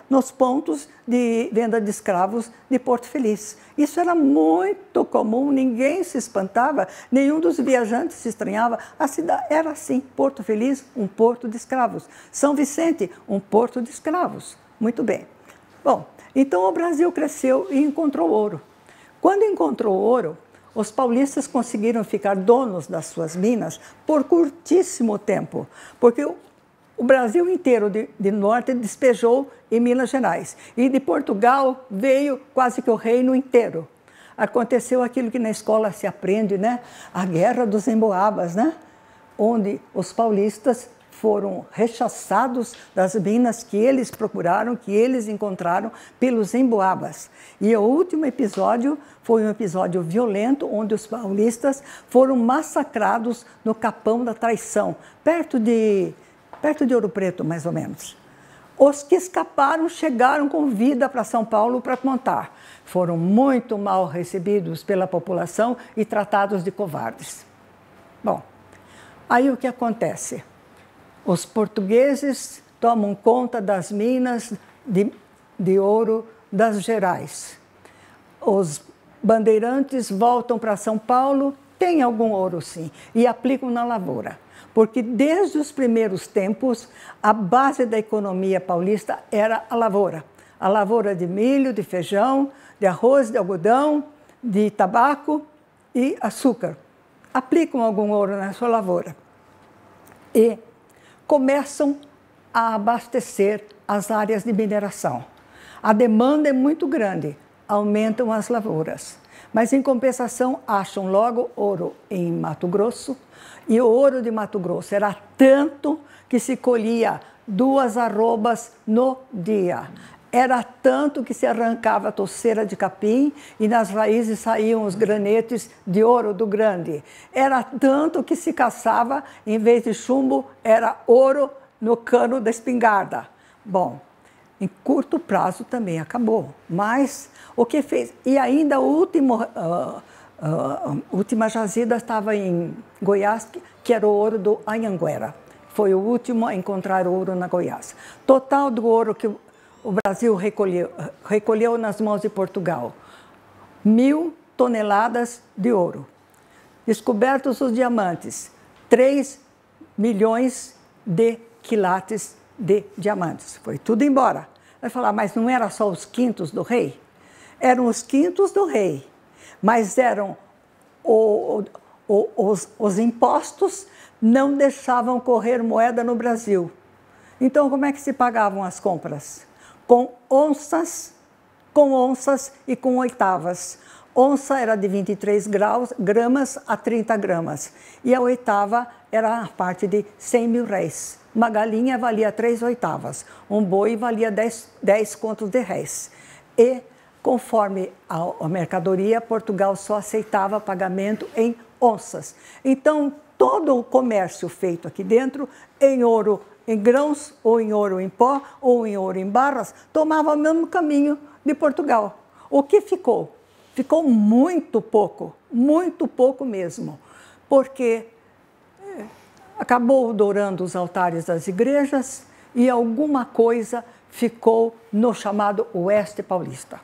nos pontos de venda de escravos de Porto Feliz. Isso era muito comum, ninguém se espantava, nenhum dos viajantes se estranhava. A cidade era assim, Porto Feliz, um porto de escravos. São Vicente, um porto de escravos. Muito bem. Bom, então o Brasil cresceu e encontrou ouro. Quando encontrou ouro, os paulistas conseguiram ficar donos das suas minas por curtíssimo tempo, porque o Brasil inteiro de norte despejou em Minas Gerais. E de Portugal veio quase que o reino inteiro. aconteceu aquilo que na escola se aprende, né? A Guerra dos Emboabas, né? Onde os paulistas foram rechaçados das minas que eles procuraram, que eles encontraram pelos emboabas. E o último episódio foi um episódio violento, onde os paulistas foram massacrados no Capão da Traição, perto de Ouro Preto, mais ou menos. Os que escaparam chegaram com vida para São Paulo para montar. Foram muito mal recebidos pela população e tratados de covardes. Bom, aí o que acontece? Os portugueses tomam conta das minas de ouro das Gerais. Os bandeirantes voltam para São Paulo, tem algum ouro sim, e aplicam na lavoura. Porque desde os primeiros tempos, a base da economia paulista era a lavoura. A lavoura de milho, de feijão, de arroz, de algodão, de tabaco e açúcar. Aplicam algum ouro na sua lavoura. E começam a abastecer as áreas de mineração. A demanda é muito grande, aumentam as lavouras. Mas, em compensação, acham logo ouro em Mato Grosso. E o ouro de Mato Grosso era tanto que se colhia 2 arrobas no dia. Era tanto que se arrancava a toceira de capim e nas raízes saíam os granetes de ouro do grande. Era tanto que se caçava, em vez de chumbo, era ouro no cano da espingarda. Bom, em curto prazo também acabou, mas o que fez? E ainda a última jazida estava em Goiás, que era o ouro do Anhanguera. Foi o último a encontrar ouro na Goiás. Total do ouro que o Brasil recolheu nas mãos de Portugal, 1.000 toneladas de ouro. Descobertos os diamantes, 3 milhões de quilates de diamantes. Foi tudo embora. Vai falar, mas não era só os quintos do rei? Eram os quintos do rei, mas eram os impostos não deixavam correr moeda no Brasil. Então, como é que se pagavam as compras? Com onças e com oitavas. Onça era de 23 gramas a 30 gramas. E a oitava era a parte de 100 mil réis. Uma galinha valia 3 oitavas. Um boi valia 10 contos de réis. E, conforme a mercadoria, Portugal só aceitava pagamento em onças. Então, todo o comércio feito aqui dentro, em ouro em grãos, ou em ouro em pó, ou em ouro em barras, tomava o mesmo caminho de Portugal. O que ficou? Ficou muito pouco mesmo, porque acabou dourando os altares das igrejas e alguma coisa ficou no chamado Oeste Paulista.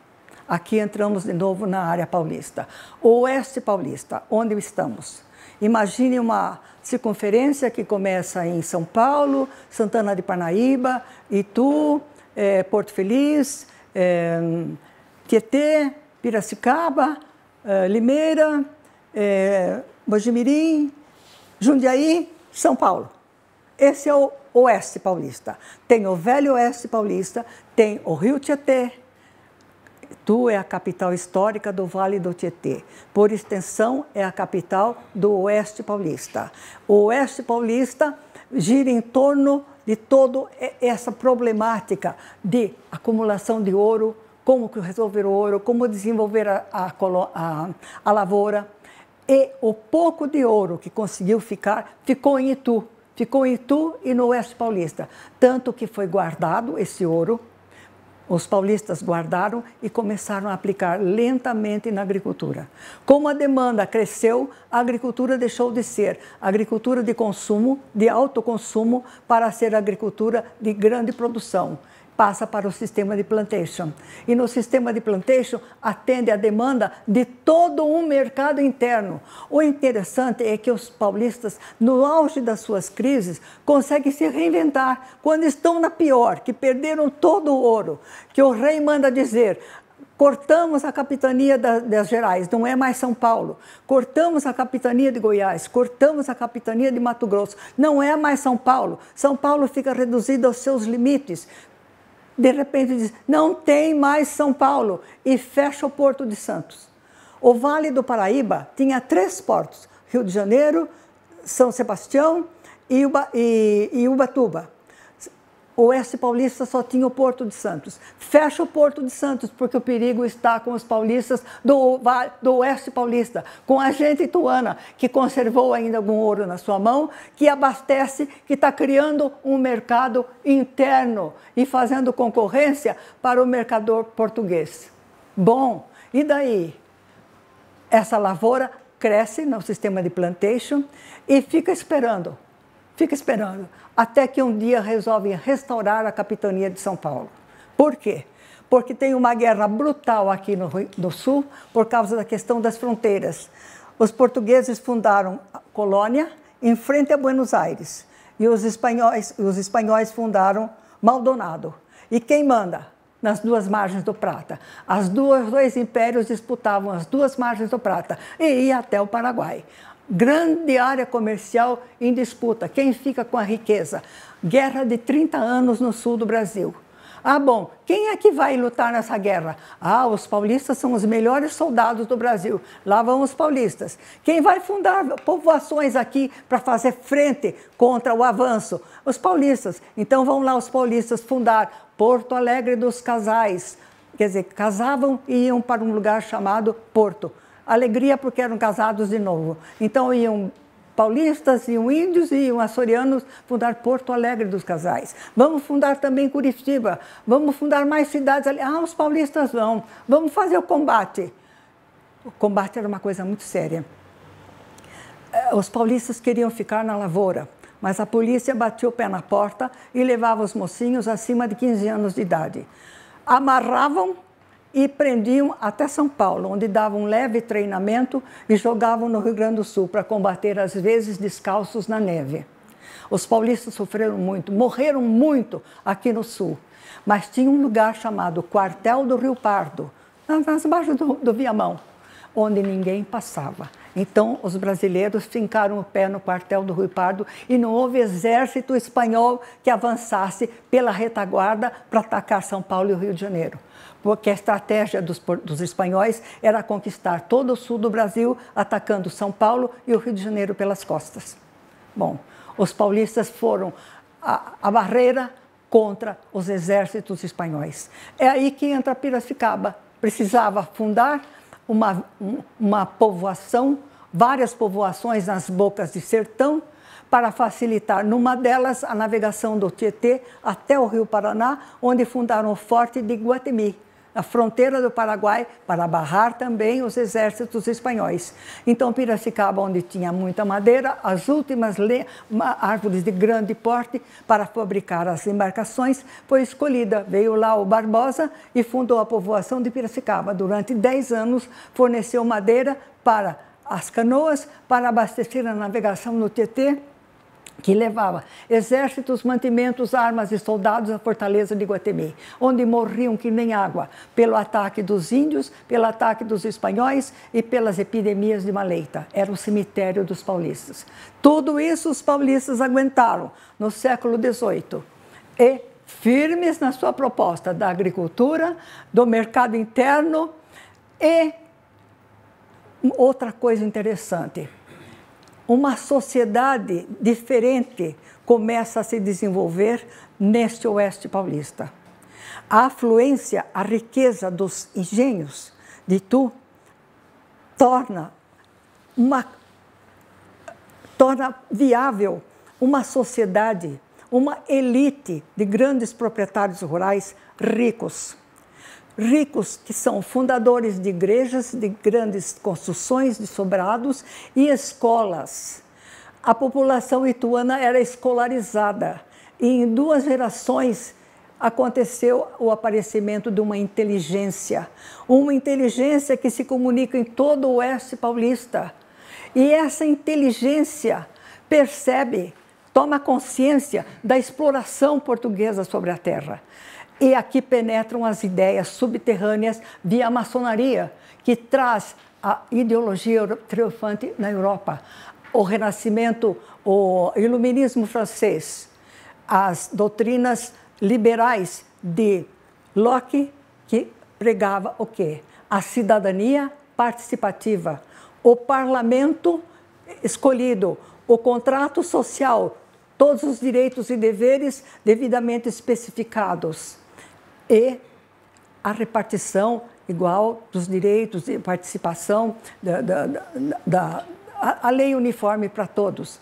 Aqui entramos de novo na área paulista. O Oeste Paulista, onde estamos? Imagine uma circunferência que começa em São Paulo, Santana de Parnaíba, Itu, Porto Feliz, Tietê, Piracicaba, Limeira, Mojimirim, Jundiaí, São Paulo. Esse é o Oeste Paulista. Tem o Velho Oeste Paulista, tem o Rio Tietê. Itu é a capital histórica do Vale do Tietê. Por extensão, é a capital do Oeste Paulista. O Oeste Paulista gira em torno de toda essa problemática de acumulação de ouro, como resolver o ouro, como desenvolver a lavoura. E o pouco de ouro que conseguiu ficar, ficou em Itu. Ficou em Itu e no Oeste Paulista. Tanto que foi guardado esse ouro. Os paulistas guardaram e começaram a aplicar lentamente na agricultura. Como a demanda cresceu, a agricultura deixou de ser agricultura de consumo, de alto consumo, para ser agricultura de grande produção. Passa para o sistema de plantation. E no sistema de plantation atende a demanda de todo um mercado interno. O interessante é que os paulistas, no auge das suas crises, conseguem se reinventar. Quando estão na pior, que perderam todo o ouro, que o rei manda dizer: cortamos a capitania das Gerais, não é mais São Paulo. Cortamos a capitania de Goiás, cortamos a capitania de Mato Grosso, não é mais São Paulo. São Paulo fica reduzido aos seus limites. De repente diz, não tem mais São Paulo, e fecha o Porto de Santos. O Vale do Paraíba tinha 3 portos, Rio de Janeiro, São Sebastião e Ubatuba. O Oeste Paulista só tinha o Porto de Santos. Fecha o Porto de Santos, porque o perigo está com os paulistas do Oeste Paulista, com a gente ituana, que conservou ainda algum ouro na sua mão, que abastece, que está criando um mercado interno e fazendo concorrência para o mercador português. Bom, e daí? Essa lavoura cresce no sistema de plantation e fica esperando, até que um dia resolvem restaurar a capitania de São Paulo. Por quê? Porque tem uma guerra brutal aqui no Sul por causa da questão das fronteiras. Os portugueses fundaram a colônia em frente a Buenos Aires e os espanhóis fundaram Maldonado. E quem manda? Nas 2 margens do Prata. Os dois impérios disputavam as 2 margens do Prata e ia até o Paraguai. Grande área comercial em disputa. Quem fica com a riqueza? Guerra de 30 anos no sul do Brasil. Ah, bom, quem é que vai lutar nessa guerra? Ah, os paulistas são os melhores soldados do Brasil. Lá vão os paulistas. Quem vai fundar povoações aqui para fazer frente contra o avanço? Os paulistas. Então vão lá os paulistas fundar Porto Alegre dos Casais. Quer dizer, casavam e iam para um lugar chamado Porto. Alegria porque eram casados de novo. Então iam paulistas, iam índios e iam açorianos fundar Porto Alegre dos Casais. Vamos fundar também Curitiba. Vamos fundar mais cidades ali. Ah, os paulistas vão. Vamos fazer o combate. O combate era uma coisa muito séria. Os paulistas queriam ficar na lavoura, mas a polícia batia o pé na porta e levava os mocinhos acima de 15 anos de idade. Amarravam e prendiam até São Paulo, onde davam um leve treinamento e jogavam no Rio Grande do Sul para combater, às vezes, descalços na neve. Os paulistas sofreram muito, morreram muito aqui no Sul, mas tinha um lugar chamado Quartel do Rio Pardo, nas margens do Viamão, onde ninguém passava. Então, os brasileiros fincaram o pé no quartel do Rio Pardo e não houve exército espanhol que avançasse pela retaguarda para atacar São Paulo e o Rio de Janeiro. Porque a estratégia dos espanhóis era conquistar todo o sul do Brasil, atacando São Paulo e o Rio de Janeiro pelas costas. Bom, os paulistas foram a barreira contra os exércitos espanhóis. É aí que entra Piracicaba. Precisava fundar uma povoação, várias povoações nas bocas de sertão, para facilitar, numa delas, a navegação do Tietê até o Rio Paraná, onde fundaram o Forte de Iguatemi, a fronteira do Paraguai, para barrar também os exércitos espanhóis. Então, Piracicaba, onde tinha muita madeira, as últimas árvores de grande porte para fabricar as embarcações, foi escolhida. Veio lá o Barbosa e fundou a povoação de Piracicaba. Durante 10 anos, forneceu madeira para as canoas, para abastecer a navegação no Tietê, que levava exércitos, mantimentos, armas e soldados à fortaleza de Iguatemi, onde morriam que nem água, pelo ataque dos índios, pelo ataque dos espanhóis e pelas epidemias de maleita. Era o cemitério dos paulistas. Tudo isso os paulistas aguentaram no século XVIII. E firmes na sua proposta da agricultura, do mercado interno e outra coisa interessante. Uma sociedade diferente começa a se desenvolver neste Oeste Paulista. A afluência, a riqueza dos engenhos de Itu torna viável uma sociedade, uma elite de grandes proprietários rurais ricos. Ricos que são fundadores de igrejas, de grandes construções, de sobrados e escolas. A população ituana era escolarizada e em 2 gerações aconteceu o aparecimento de uma inteligência que se comunica em todo o Oeste Paulista. E essa inteligência percebe, toma consciência da exploração portuguesa sobre a terra. E aqui penetram as ideias subterrâneas via maçonaria, que traz a ideologia triunfante na Europa. O Renascimento, o Iluminismo francês, as doutrinas liberais de Locke, que pregava o quê? A cidadania participativa, o parlamento escolhido, o contrato social, todos os direitos e deveres devidamente especificados e a repartição igual dos direitos e participação a lei uniforme para todos.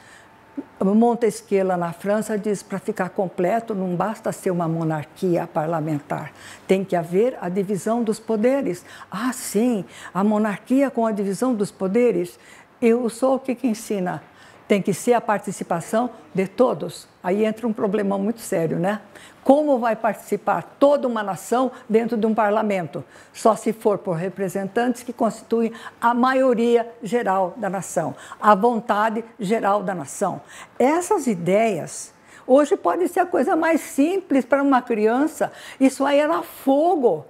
Montesquieu, na França, diz para ficar completo não basta ser uma monarquia parlamentar, tem que haver a divisão dos poderes. Ah, sim, a monarquia com a divisão dos poderes, eu sou o que ensina? Tem que ser a participação de todos. Aí entra um problema muito sério, né? Como vai participar toda uma nação dentro de um parlamento? Só se for por representantes que constituem a maioria geral da nação, a vontade geral da nação. Essas ideias, hoje pode ser a coisa mais simples para uma criança. Isso aí era fogo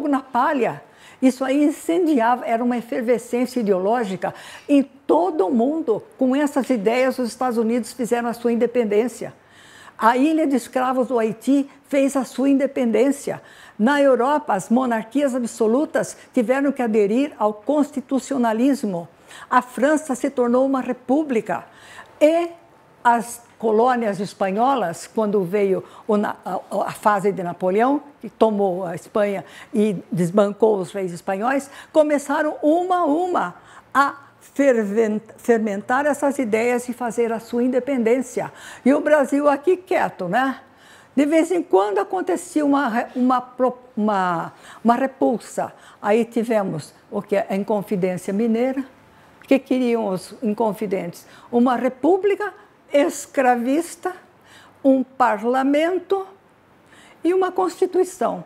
na palha. Isso aí incendiava, era uma efervescência ideológica em todo o mundo. Com essas ideias, os Estados Unidos fizeram a sua independência. A ilha de escravos do Haiti fez a sua independência. Na Europa, as monarquias absolutas tiveram que aderir ao constitucionalismo. A França se tornou uma república. E as colônias espanholas, quando veio a fase de Napoleão, que tomou a Espanha e desbancou os reis espanhóis, começaram uma a uma a fermentar essas ideias e fazer a sua independência. E o Brasil aqui quieto, né? De vez em quando acontecia uma repulsa. Aí tivemos o que é a Inconfidência Mineira. O que queriam os inconfidentes? Uma república escravista, um parlamento e uma constituição.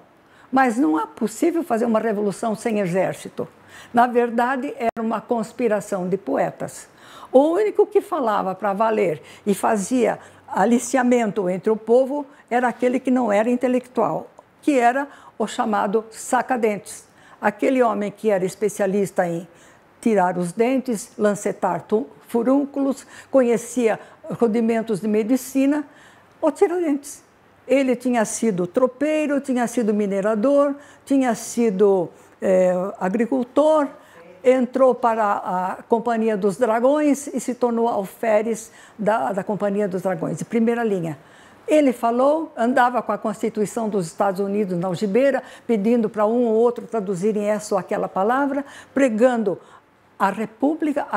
Mas não é possível fazer uma revolução sem exército. Na verdade, era uma conspiração de poetas. O único que falava para valer e fazia aliciamento entre o povo era aquele que não era intelectual, que era o chamado saca-dentes. Aquele homem que era especialista em tirar os dentes, lancetar furúnculos, conhecia rudimentos de medicina, o Tiradentes. Ele tinha sido tropeiro, tinha sido minerador, tinha sido agricultor, entrou para a Companhia dos Dragões e se tornou alferes da Companhia dos Dragões, de primeira linha. Ele falou, andava com a Constituição dos Estados Unidos na algibeira, pedindo para um ou outro traduzirem essa ou aquela palavra, pregando a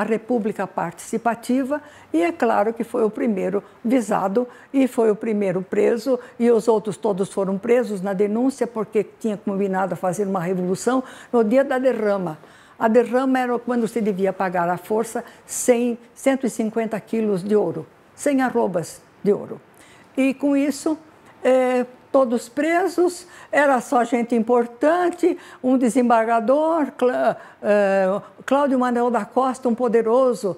república participativa, e é claro que foi o primeiro visado e foi o primeiro preso, e os outros todos foram presos na denúncia porque tinha combinado a fazer uma revolução no dia da derrama. A derrama era quando se devia pagar à força 150 quilos de ouro, 100 arrobas de ouro. E com isso, todos presos, era só gente importante, um desembargador, Cláudio Manuel da Costa, um poderoso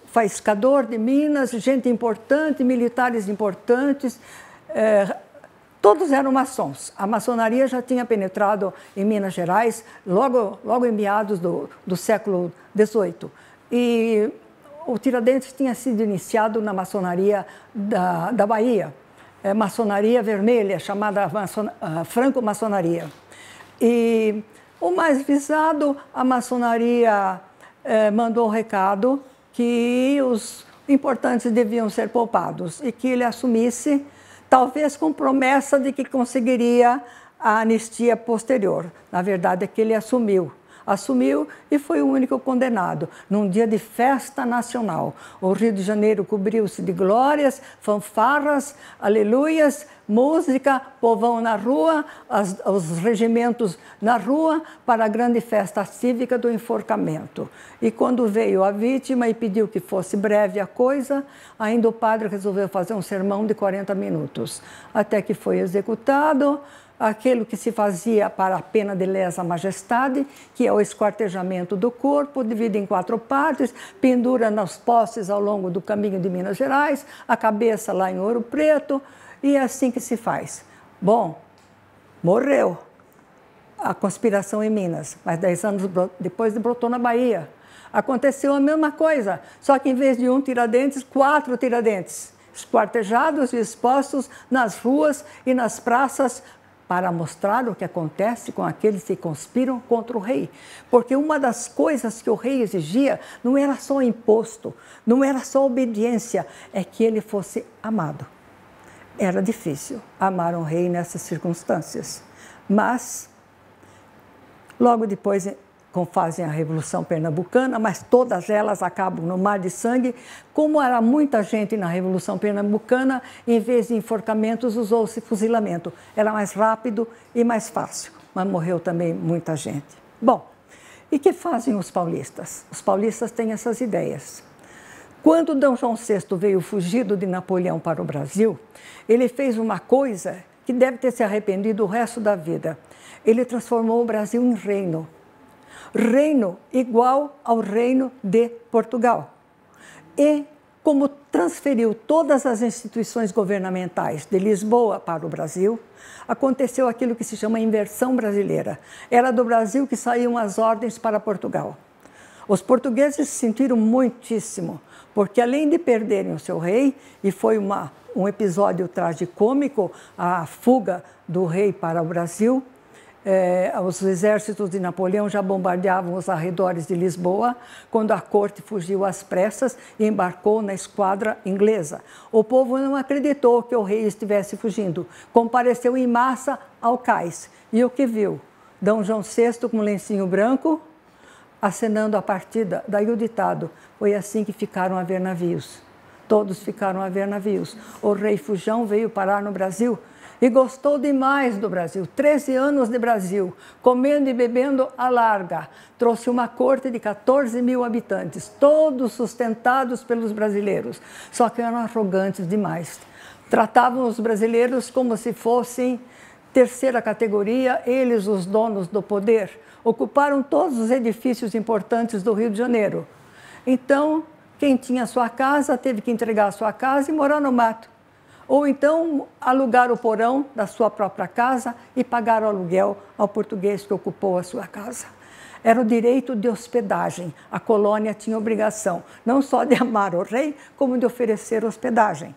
faiscador de Minas, gente importante, militares importantes, todos eram maçons. A maçonaria já tinha penetrado em Minas Gerais logo em meados do século XVIII. E o Tiradentes tinha sido iniciado na maçonaria da Bahia, maçonaria vermelha, chamada franco-maçonaria. E o mais visado, a maçonaria mandou um recado que os importantes deviam ser poupados e que ele assumisse, talvez com promessa de que conseguiria a anistia posterior. Na verdade, é que ele assumiu e foi o único condenado, num dia de festa nacional. O Rio de Janeiro cobriu-se de glórias, fanfarras, aleluias, música, povão na rua, os regimentos na rua, para a grande festa cívica do enforcamento. E quando veio a vítima e pediu que fosse breve a coisa, ainda o padre resolveu fazer um sermão de 40 minutos, até que foi executado. Aquilo que se fazia para a pena de lesa majestade, que é o esquartejamento do corpo, dividido em 4 partes, pendura nos postes ao longo do caminho de Minas Gerais, a cabeça lá em Ouro Preto, e é assim que se faz. Bom, morreu a conspiração em Minas, mas 10 anos depois brotou na Bahia. Aconteceu a mesma coisa, só que em vez de um Tiradentes, 4 Tiradentes, esquartejados e expostos nas ruas e nas praças para mostrar o que acontece com aqueles que conspiram contra o rei. Porque uma das coisas que o rei exigia não era só imposto, não era só obediência, é que ele fosse amado. Era difícil amar um rei nessas circunstâncias. Mas, logo depois, fazem a Revolução Pernambucana, mas todas elas acabam no mar de sangue. Como era muita gente na Revolução Pernambucana, em vez de enforcamentos, usou-se fuzilamento. Era mais rápido e mais fácil, mas morreu também muita gente. Bom, e o que fazem os paulistas? Os paulistas têm essas ideias. Quando D. João VI veio fugido de Napoleão para o Brasil, ele fez uma coisa que deve ter se arrependido o resto da vida. Ele transformou o Brasil em reino. Reino igual ao reino de Portugal. E como transferiu todas as instituições governamentais de Lisboa para o Brasil, aconteceu aquilo que se chama inversão brasileira. Era do Brasil que saíam as ordens para Portugal. Os portugueses se sentiram muitíssimo, porque além de perderem o seu rei, e foi um episódio tragicômico, a fuga do rei para o Brasil, os exércitos de Napoleão já bombardeavam os arredores de Lisboa, quando a corte fugiu às pressas e embarcou na esquadra inglesa. O povo não acreditou que o rei estivesse fugindo, compareceu em massa ao cais. E o que viu? D. João VI com um lencinho branco, acenando a partida. Daí o ditado: foi assim que ficaram a ver navios. Todos ficaram a ver navios. O rei Fujão veio parar no Brasil e gostou demais do Brasil. 13 anos de Brasil, comendo e bebendo à larga. Trouxe uma corte de 14 mil habitantes, todos sustentados pelos brasileiros, só que eram arrogantes demais. Tratavam os brasileiros como se fossem terceira categoria, eles os donos do poder. Ocuparam todos os edifícios importantes do Rio de Janeiro. Então, quem tinha sua casa teve que entregar a sua casa e morar no mato. Ou então alugar o porão da sua própria casa e pagar o aluguel ao português que ocupou a sua casa. Era o direito de hospedagem. A colônia tinha obrigação, não só de amar o rei, como de oferecer hospedagem.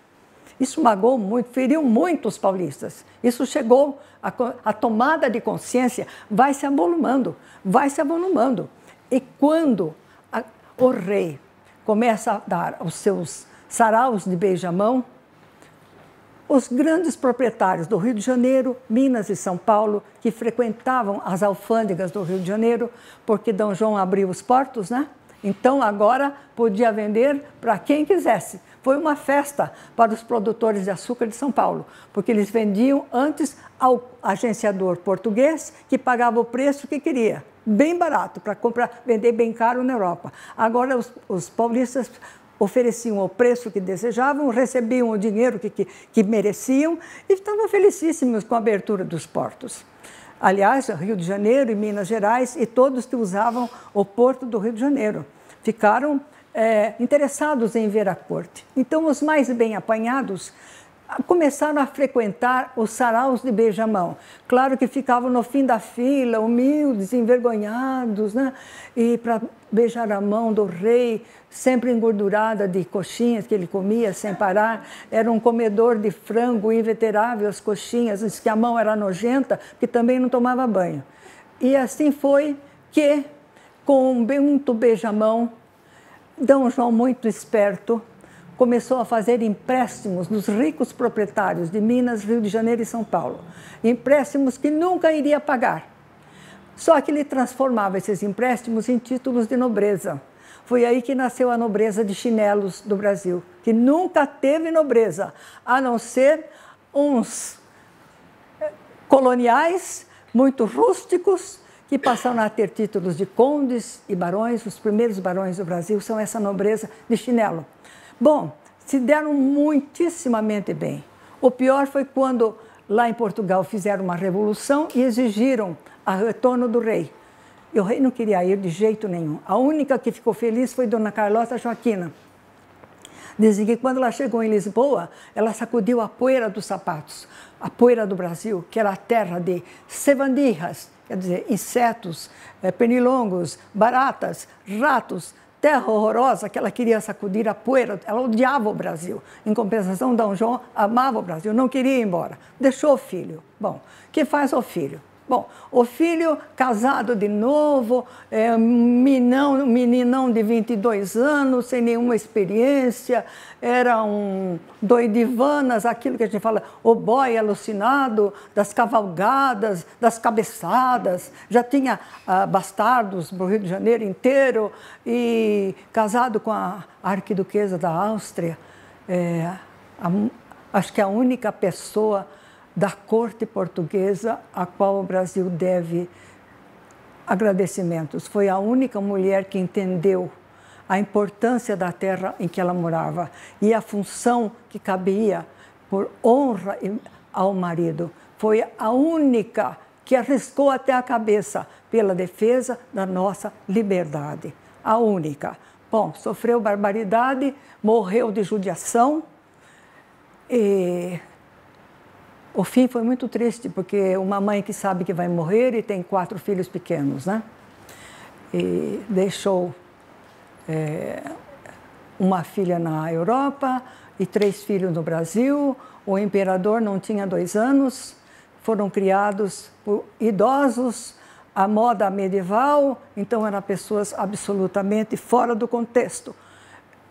Isso magoou muito, feriu muito os paulistas. Isso chegou, a tomada de consciência vai se avolumando, vai se avolumando. E quando o rei começa a dar os seus saraus de beijamão, os grandes proprietários do Rio de Janeiro, Minas e São Paulo, que frequentavam as alfândegas do Rio de Janeiro, porque D. João abriu os portos, né? Então agora podia vender para quem quisesse. Foi uma festa para os produtores de açúcar de São Paulo, porque eles vendiam antes ao agenciador português, que pagava o preço que queria, bem barato, para comprar, vender bem caro na Europa. Agora os paulistas ofereciam o preço que desejavam, recebiam o dinheiro que mereciam e estavam felicíssimos com a abertura dos portos. Aliás, Rio de Janeiro e Minas Gerais e todos que usavam o porto do Rio de Janeiro ficaram interessados em ver a corte. Então, os mais bem apanhados começaram a frequentar os saraus de beijamão. Claro que ficavam no fim da fila, humildes, envergonhados, né? E para beijar a mão do rei, sempre engordurada de coxinhas que ele comia sem parar. Era um comedor de frango inveterável, as coxinhas, disse que a mão era nojenta, que também não tomava banho. E assim foi que, com muito beijamão, D. João, muito esperto, começou a fazer empréstimos dos ricos proprietários de Minas, Rio de Janeiro e São Paulo. Empréstimos que nunca iria pagar. Só que ele transformava esses empréstimos em títulos de nobreza. Foi aí que nasceu a nobreza de chinelos do Brasil, que nunca teve nobreza, a não ser uns coloniais muito rústicos, que passaram a ter títulos de condes e barões. Os primeiros barões do Brasil são essa nobreza de chinelo. Bom, se deram muitíssimamente bem. O pior foi quando, lá em Portugal, fizeram uma revolução e exigiram o retorno do rei. E o rei não queria ir de jeito nenhum. A única que ficou feliz foi Dona Carlota Joaquina. Dizem que quando ela chegou em Lisboa, ela sacudiu a poeira dos sapatos, a poeira do Brasil, que era a terra de sevandijas, quer dizer, insetos, pernilongos, baratas, ratos, terra horrorosa que ela queria sacudir a poeira, ela odiava o Brasil. Em compensação, D. João amava o Brasil, não queria ir embora. Deixou o filho. Bom, o que faz o filho? Bom, o filho casado de novo, meninão de 22 anos, sem nenhuma experiência, era um doidivanas, aquilo que a gente fala, o boy alucinado, das cavalgadas, das cabeçadas, já tinha bastardos no Rio de Janeiro inteiro, e casado com a arquiduquesa da Áustria, acho que a única pessoa da corte portuguesa a qual o Brasil deve agradecimentos. Foi a única mulher que entendeu a importância da terra em que ela morava e a função que cabia por honra ao marido. Foi a única que arriscou até a cabeça pela defesa da nossa liberdade. A única. Bom, sofreu barbaridade, morreu de judiação e o fim foi muito triste, porque uma mãe que sabe que vai morrer e tem 4 filhos pequenos, né? E deixou uma filha na Europa e 3 filhos no Brasil. O imperador não tinha 2 anos, foram criados por idosos, à moda medieval, então eram pessoas absolutamente fora do contexto.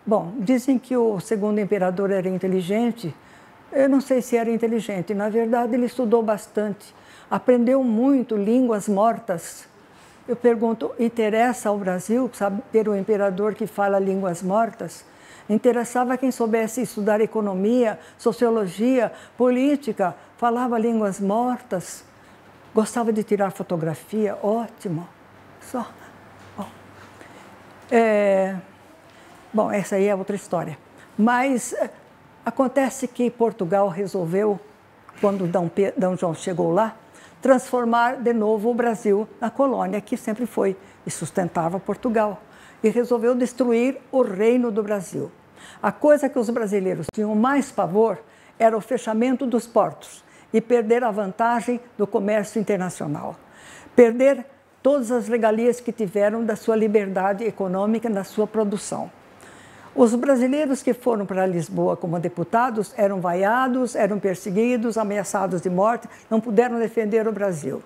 Bom, dizem que o segundo imperador era inteligente. Eu não sei se era inteligente, na verdade ele estudou bastante, aprendeu muito línguas mortas. Eu pergunto, interessa ao Brasil ter um imperador que fala línguas mortas? Interessava quem soubesse estudar economia, sociologia, política, falava línguas mortas, gostava de tirar fotografia, ótimo. Só. Bom, essa aí é outra história. Mas acontece que Portugal resolveu, quando D. João chegou lá, transformar de novo o Brasil na colônia que sempre foi e sustentava Portugal. E resolveu destruir o reino do Brasil. A coisa que os brasileiros tinham mais pavor era o fechamento dos portos e perder a vantagem do comércio internacional. Perder todas as regalias que tiveram da sua liberdade econômica na sua produção. Os brasileiros que foram para Lisboa como deputados eram vaiados, eram perseguidos, ameaçados de morte, não puderam defender o Brasil.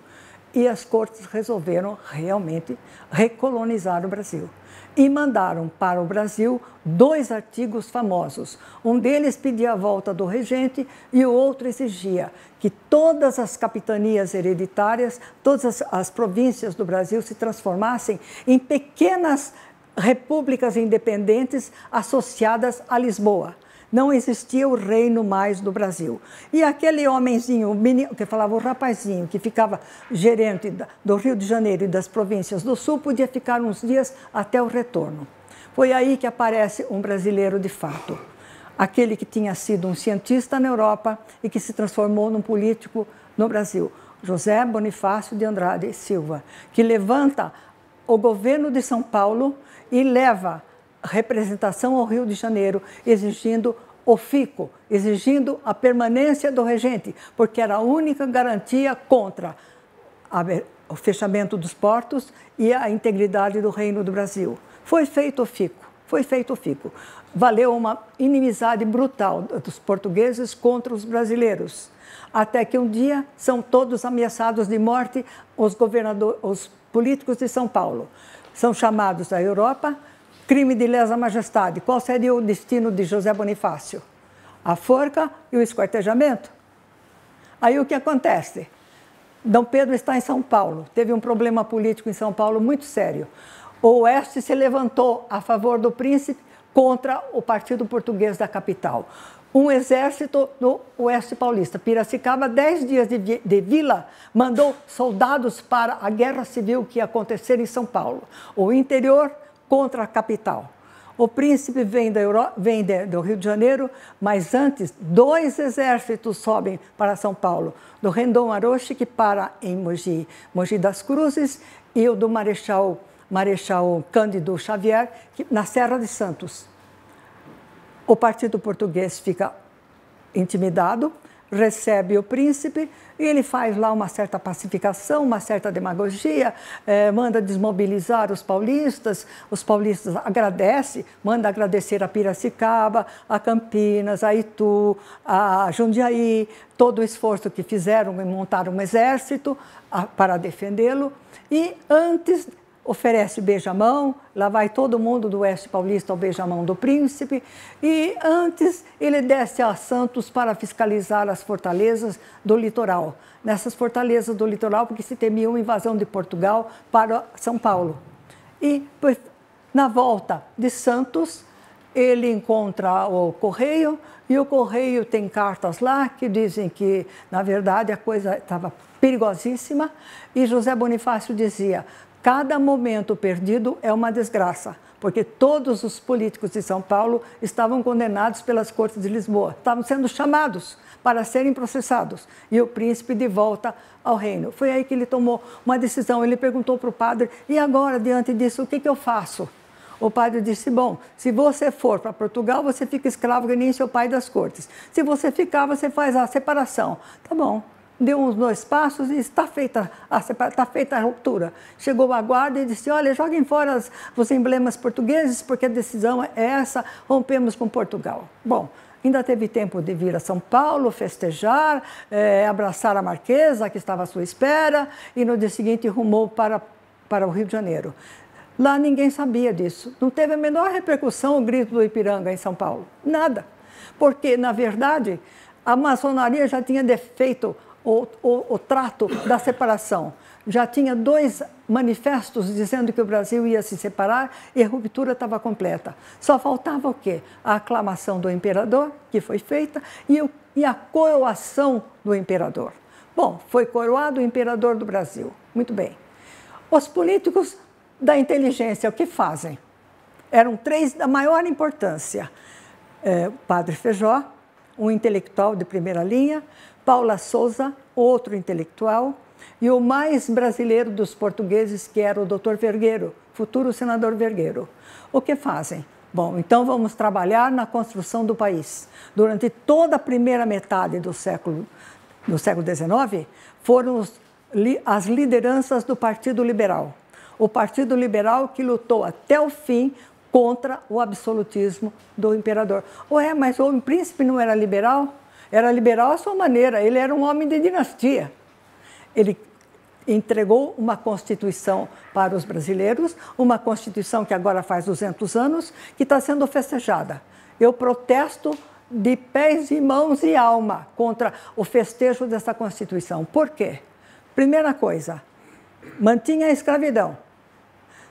E as cortes resolveram realmente recolonizar o Brasil. E mandaram para o Brasil 2 artigos famosos. Um deles pedia a volta do regente e o outro exigia que todas as capitanias hereditárias, todas as províncias do Brasil se transformassem em pequenas repúblicas independentes associadas a Lisboa. Não existia o reino mais do Brasil. E aquele homenzinho, o menino, que falava o rapazinho, que ficava gerente do Rio de Janeiro e das províncias do Sul, podia ficar uns dias até o retorno. Foi aí que aparece um brasileiro de fato. Aquele que tinha sido um cientista na Europa e que se transformou num político no Brasil. José Bonifácio de Andrade e Silva, que levanta o governo de São Paulo e leva representação ao Rio de Janeiro, exigindo o fico, exigindo a permanência do regente, porque era a única garantia contra o fechamento dos portos e a integridade do Reino do Brasil. Foi feito o fico, foi feito o fico. Valeu uma inimizade brutal dos portugueses contra os brasileiros, até que um dia são todos ameaçados de morte os políticos de São Paulo. São chamados à Europa, crime de lesa majestade. Qual seria o destino de José Bonifácio? A forca e o esquartejamento. Aí o que acontece? Dom Pedro está em São Paulo, teve um problema político em São Paulo muito sério. O Oeste se levantou a favor do príncipe contra o Partido Português da capital. Um exército no Oeste Paulista, Piracicaba, 10 dias de vila, mandou soldados para a guerra civil que ia acontecer em São Paulo. O interior contra a capital. O príncipe vem do Rio de Janeiro, mas antes 2 exércitos sobem para São Paulo. Do Rendon Aroche, que para em Mogi das Cruzes, e o do Marechal Cândido Xavier, na Serra de Santos. O Partido Português fica intimidado, recebe o príncipe e ele faz lá uma certa pacificação, uma certa demagogia, manda desmobilizar os paulistas agradecem, manda agradecer a Piracicaba, a Campinas, a Itu, a Jundiaí, todo o esforço que fizeram em montar um exército para defendê-lo, e antes oferece beijamão, lá vai todo mundo do Oeste Paulista ao beijamão do príncipe, e antes ele desce a Santos para fiscalizar as fortalezas do litoral. Nessas fortalezas do litoral, porque se temia uma invasão de Portugal para São Paulo. E na volta de Santos, ele encontra o Correio, e o Correio tem cartas lá que dizem que, na verdade, a coisa estava perigosíssima, e José Bonifácio dizia: cada momento perdido é uma desgraça, porque todos os políticos de São Paulo estavam condenados pelas cortes de Lisboa, estavam sendo chamados para serem processados, e o príncipe de volta ao reino. Foi aí que ele tomou uma decisão. Ele perguntou para o padre: e agora, diante disso, o que eu faço? O padre disse: bom, se você for para Portugal, você fica escravo que nem seu pai das cortes. Se você ficar, você faz a separação. Tá bom. Deu uns 2 passos e está feita a ruptura. Chegou a guarda e disse: olha, joguem fora os emblemas portugueses, porque a decisão é essa, rompemos com Portugal. Bom, ainda teve tempo de vir a São Paulo, festejar, abraçar a marquesa, que estava à sua espera, e no dia seguinte rumou para o Rio de Janeiro. Lá ninguém sabia disso. Não teve a menor repercussão o grito do Ipiranga em São Paulo. Nada. Porque, na verdade, a maçonaria já tinha defeito o trato da separação. Já tinha 2 manifestos dizendo que o Brasil ia se separar e a ruptura estava completa. Só faltava o quê? A aclamação do imperador, que foi feita, e a coroação do imperador. Bom, foi coroado o imperador do Brasil. Muito bem. Os políticos da inteligência, o que fazem? Eram 3 da maior importância. O padre Feijó, um intelectual de primeira linha, Paula Souza, outro intelectual, e o mais brasileiro dos portugueses, que era o Dr. Vergueiro, futuro senador Vergueiro. O que fazem? Bom, então vamos trabalhar na construção do país. Durante toda a primeira metade do século XIX, foram as lideranças do Partido Liberal. O Partido Liberal que lutou até o fim contra o absolutismo do imperador. Ué, mas o príncipe não era liberal? Era liberal à sua maneira, ele era um homem de dinastia. Ele entregou uma Constituição para os brasileiros, uma Constituição que agora faz 200 anos, que está sendo festejada. Eu protesto de pés e mãos e alma contra o festejo dessa Constituição. Por quê? Primeira coisa, mantinha a escravidão.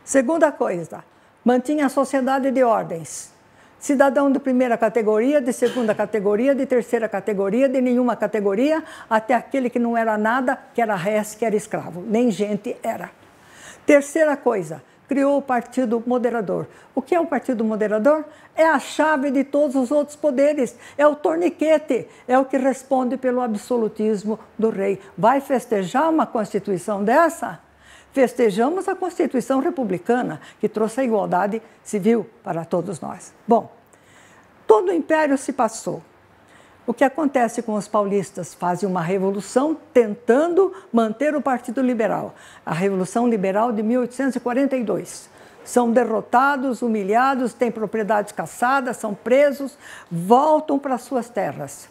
Segunda coisa, mantinha a sociedade de ordens. Cidadão de primeira categoria, de segunda categoria, de terceira categoria, de nenhuma categoria, até aquele que não era nada, que era res, que era escravo. Nem gente era. Terceira coisa, criou o Partido Moderador. O que é o Partido Moderador? É a chave de todos os outros poderes. É o torniquete, é o que responde pelo absolutismo do rei. Vai festejar uma Constituição dessa? Festejamos a Constituição Republicana, que trouxe a igualdade civil para todos nós. Bom, todo o Império se passou. O que acontece com os paulistas? Fazem uma revolução tentando manter o Partido Liberal. A Revolução Liberal de 1842. São derrotados, humilhados, têm propriedades caçadas, são presos, voltam para suas terras.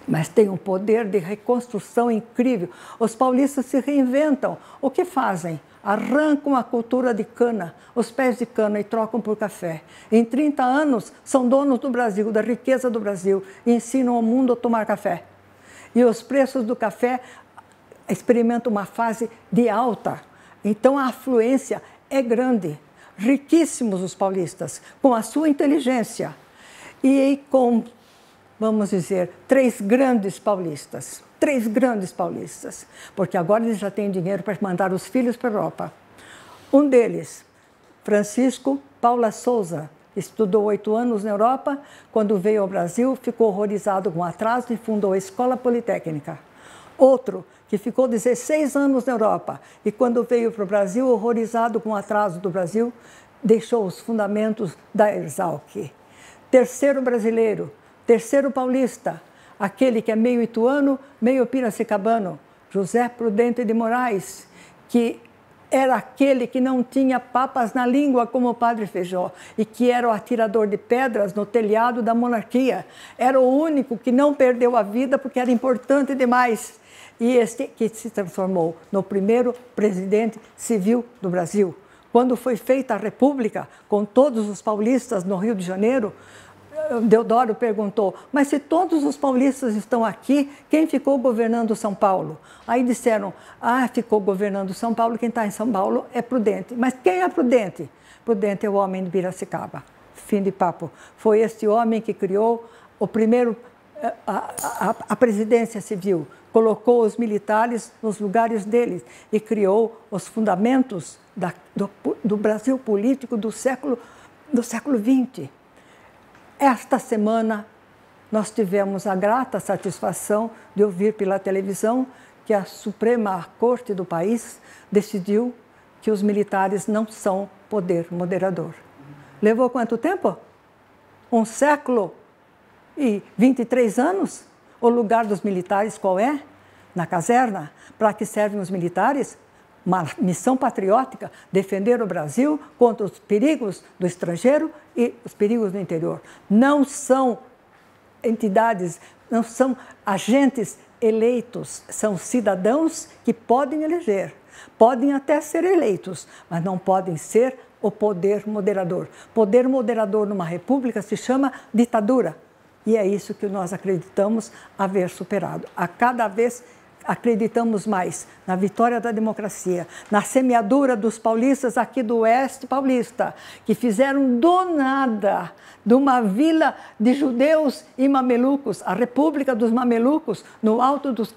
Mas tem um poder de reconstrução incrível. Os paulistas se reinventam. O que fazem? Arrancam a cultura de cana, os pés de cana, e trocam por café. Em 30 anos, são donos do Brasil, da riqueza do Brasil, e ensinam ao mundo a tomar café. E os preços do café experimentam uma fase de alta. Então, a afluência é grande. Riquíssimos os paulistas, com a sua inteligência e com, vamos dizer, 3 grandes paulistas. 3 grandes paulistas, porque agora eles já têm dinheiro para mandar os filhos para a Europa. Um deles, Francisco Paula Souza, estudou 8 anos na Europa, quando veio ao Brasil, ficou horrorizado com o atraso e fundou a Escola Politécnica. Outro, que ficou 16 anos na Europa, e quando veio para o Brasil, horrorizado com o atraso do Brasil, deixou os fundamentos da Exalc. Terceiro brasileiro, terceiro paulista, aquele que é meio ituano, meio piracicabano, José Prudente de Moraes, que era aquele que não tinha papas na língua como o Padre Feijó e que era o atirador de pedras no telhado da monarquia. Era o único que não perdeu a vida porque era importante demais. E este que se transformou no primeiro presidente civil do Brasil. Quando foi feita a República, com todos os paulistas no Rio de Janeiro, Deodoro perguntou, mas se todos os paulistas estão aqui, quem ficou governando São Paulo? Aí disseram, ficou governando São Paulo, quem está em São Paulo é Prudente. Mas quem é Prudente? Prudente é o homem de Piracicaba. Fim de papo. Foi este homem que criou o primeiro, a presidência civil, colocou os militares nos lugares deles e criou os fundamentos do Brasil político do século XX. Esta semana, nós tivemos a grata satisfação de ouvir pela televisão que a Suprema Corte do país decidiu que os militares não são poder moderador. Levou quanto tempo? 1 século e 23 anos? O lugar dos militares qual é? Na caserna. Para que servem os militares? Uma missão patriótica, defender o Brasil contra os perigos do estrangeiro e os perigos do interior. Não são entidades, não são agentes eleitos, são cidadãos que podem eleger, podem até ser eleitos, mas não podem ser o poder moderador. Poder moderador numa república se chama ditadura. E é isso que nós acreditamos haver superado. A cada vez acreditamos mais na vitória da democracia, na semeadura dos paulistas aqui do Oeste Paulista, que fizeram do nada, de uma vila de judeus e mamelucos, a República dos Mamelucos, no alto dos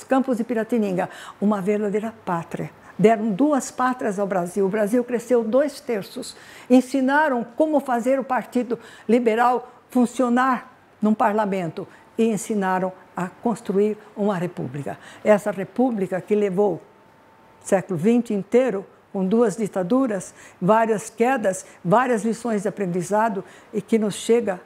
campos de Piratininga, uma verdadeira pátria. Deram 2 pátrias ao Brasil. O Brasil cresceu 2/3. Ensinaram como fazer o Partido Liberal funcionar num parlamento e ensinaram a construir uma república. Essa república que levou o século XX inteiro, com 2 ditaduras, várias quedas, várias lições de aprendizado e que nos chega,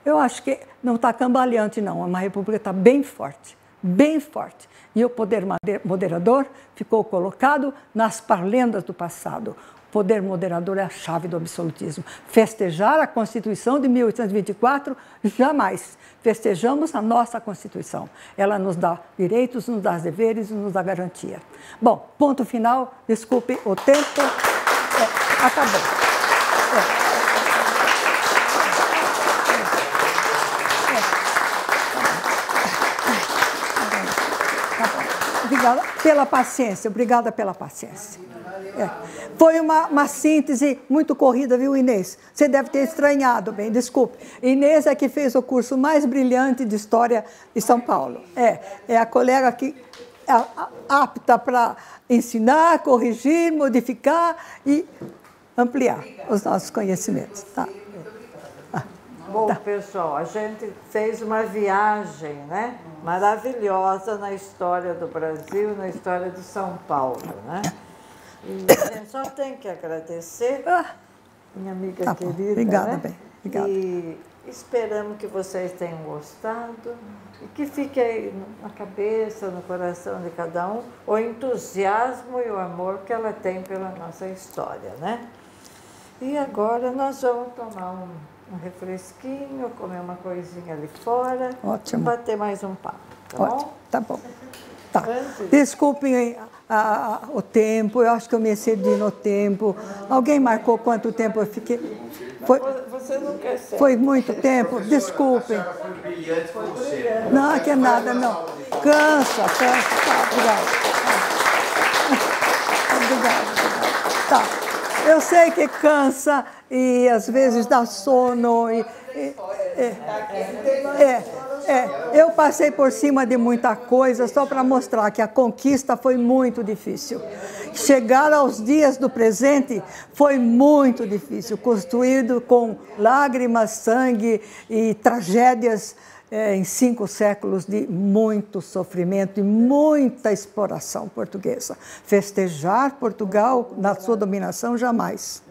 eu acho que não está cambaleante não, uma república está bem forte, bem forte. E o poder moderador ficou colocado nas parlendas do passado. O poder moderador é a chave do absolutismo. Festejar a Constituição de 1824, jamais. Festejamos a nossa Constituição. Ela nos dá direitos, nos dá deveres, nos dá garantia. Bom, ponto final. Desculpe o tempo. Acabou. Obrigada pela paciência. Obrigada pela paciência. Foi uma síntese muito corrida, viu, Inês? Você deve ter estranhado, bem, desculpe. Inês é que fez o curso mais brilhante de História de São Paulo. É a colega que é apta para ensinar, corrigir, modificar e ampliar os nossos conhecimentos. Tá? Bom, pessoal, a gente fez uma viagem, né, maravilhosa na história do Brasil, na história de São Paulo, né? E a gente só tem que agradecer, minha amiga querida. Obrigada, né? bem. Obrigada. E esperamos que vocês tenham gostado e que fique aí na cabeça, no coração de cada um, o entusiasmo e o amor que ela tem pela nossa história, né? E agora nós vamos tomar um refresquinho, comer uma coisinha ali fora. Ótimo. Bater mais um papo, tá Ótimo. bom? Tá bom. Tá. Desculpem o tempo, eu acho que eu me excedi no tempo. Alguém marcou quanto tempo eu fiquei? Você não quer ser. Foi muito tempo? Desculpem. Foi brilhante com você. Não, que é nada, não. Cansa. Tá, obrigada. Obrigada. Tá. Eu sei que cansa e às vezes dá sono. Eu passei por cima de muita coisa só para mostrar que a conquista foi muito difícil. Chegar aos dias do presente foi muito difícil, construído com lágrimas, sangue e tragédias em 5 séculos de muito sofrimento e muita exploração portuguesa. Festejar Portugal na sua dominação, jamais.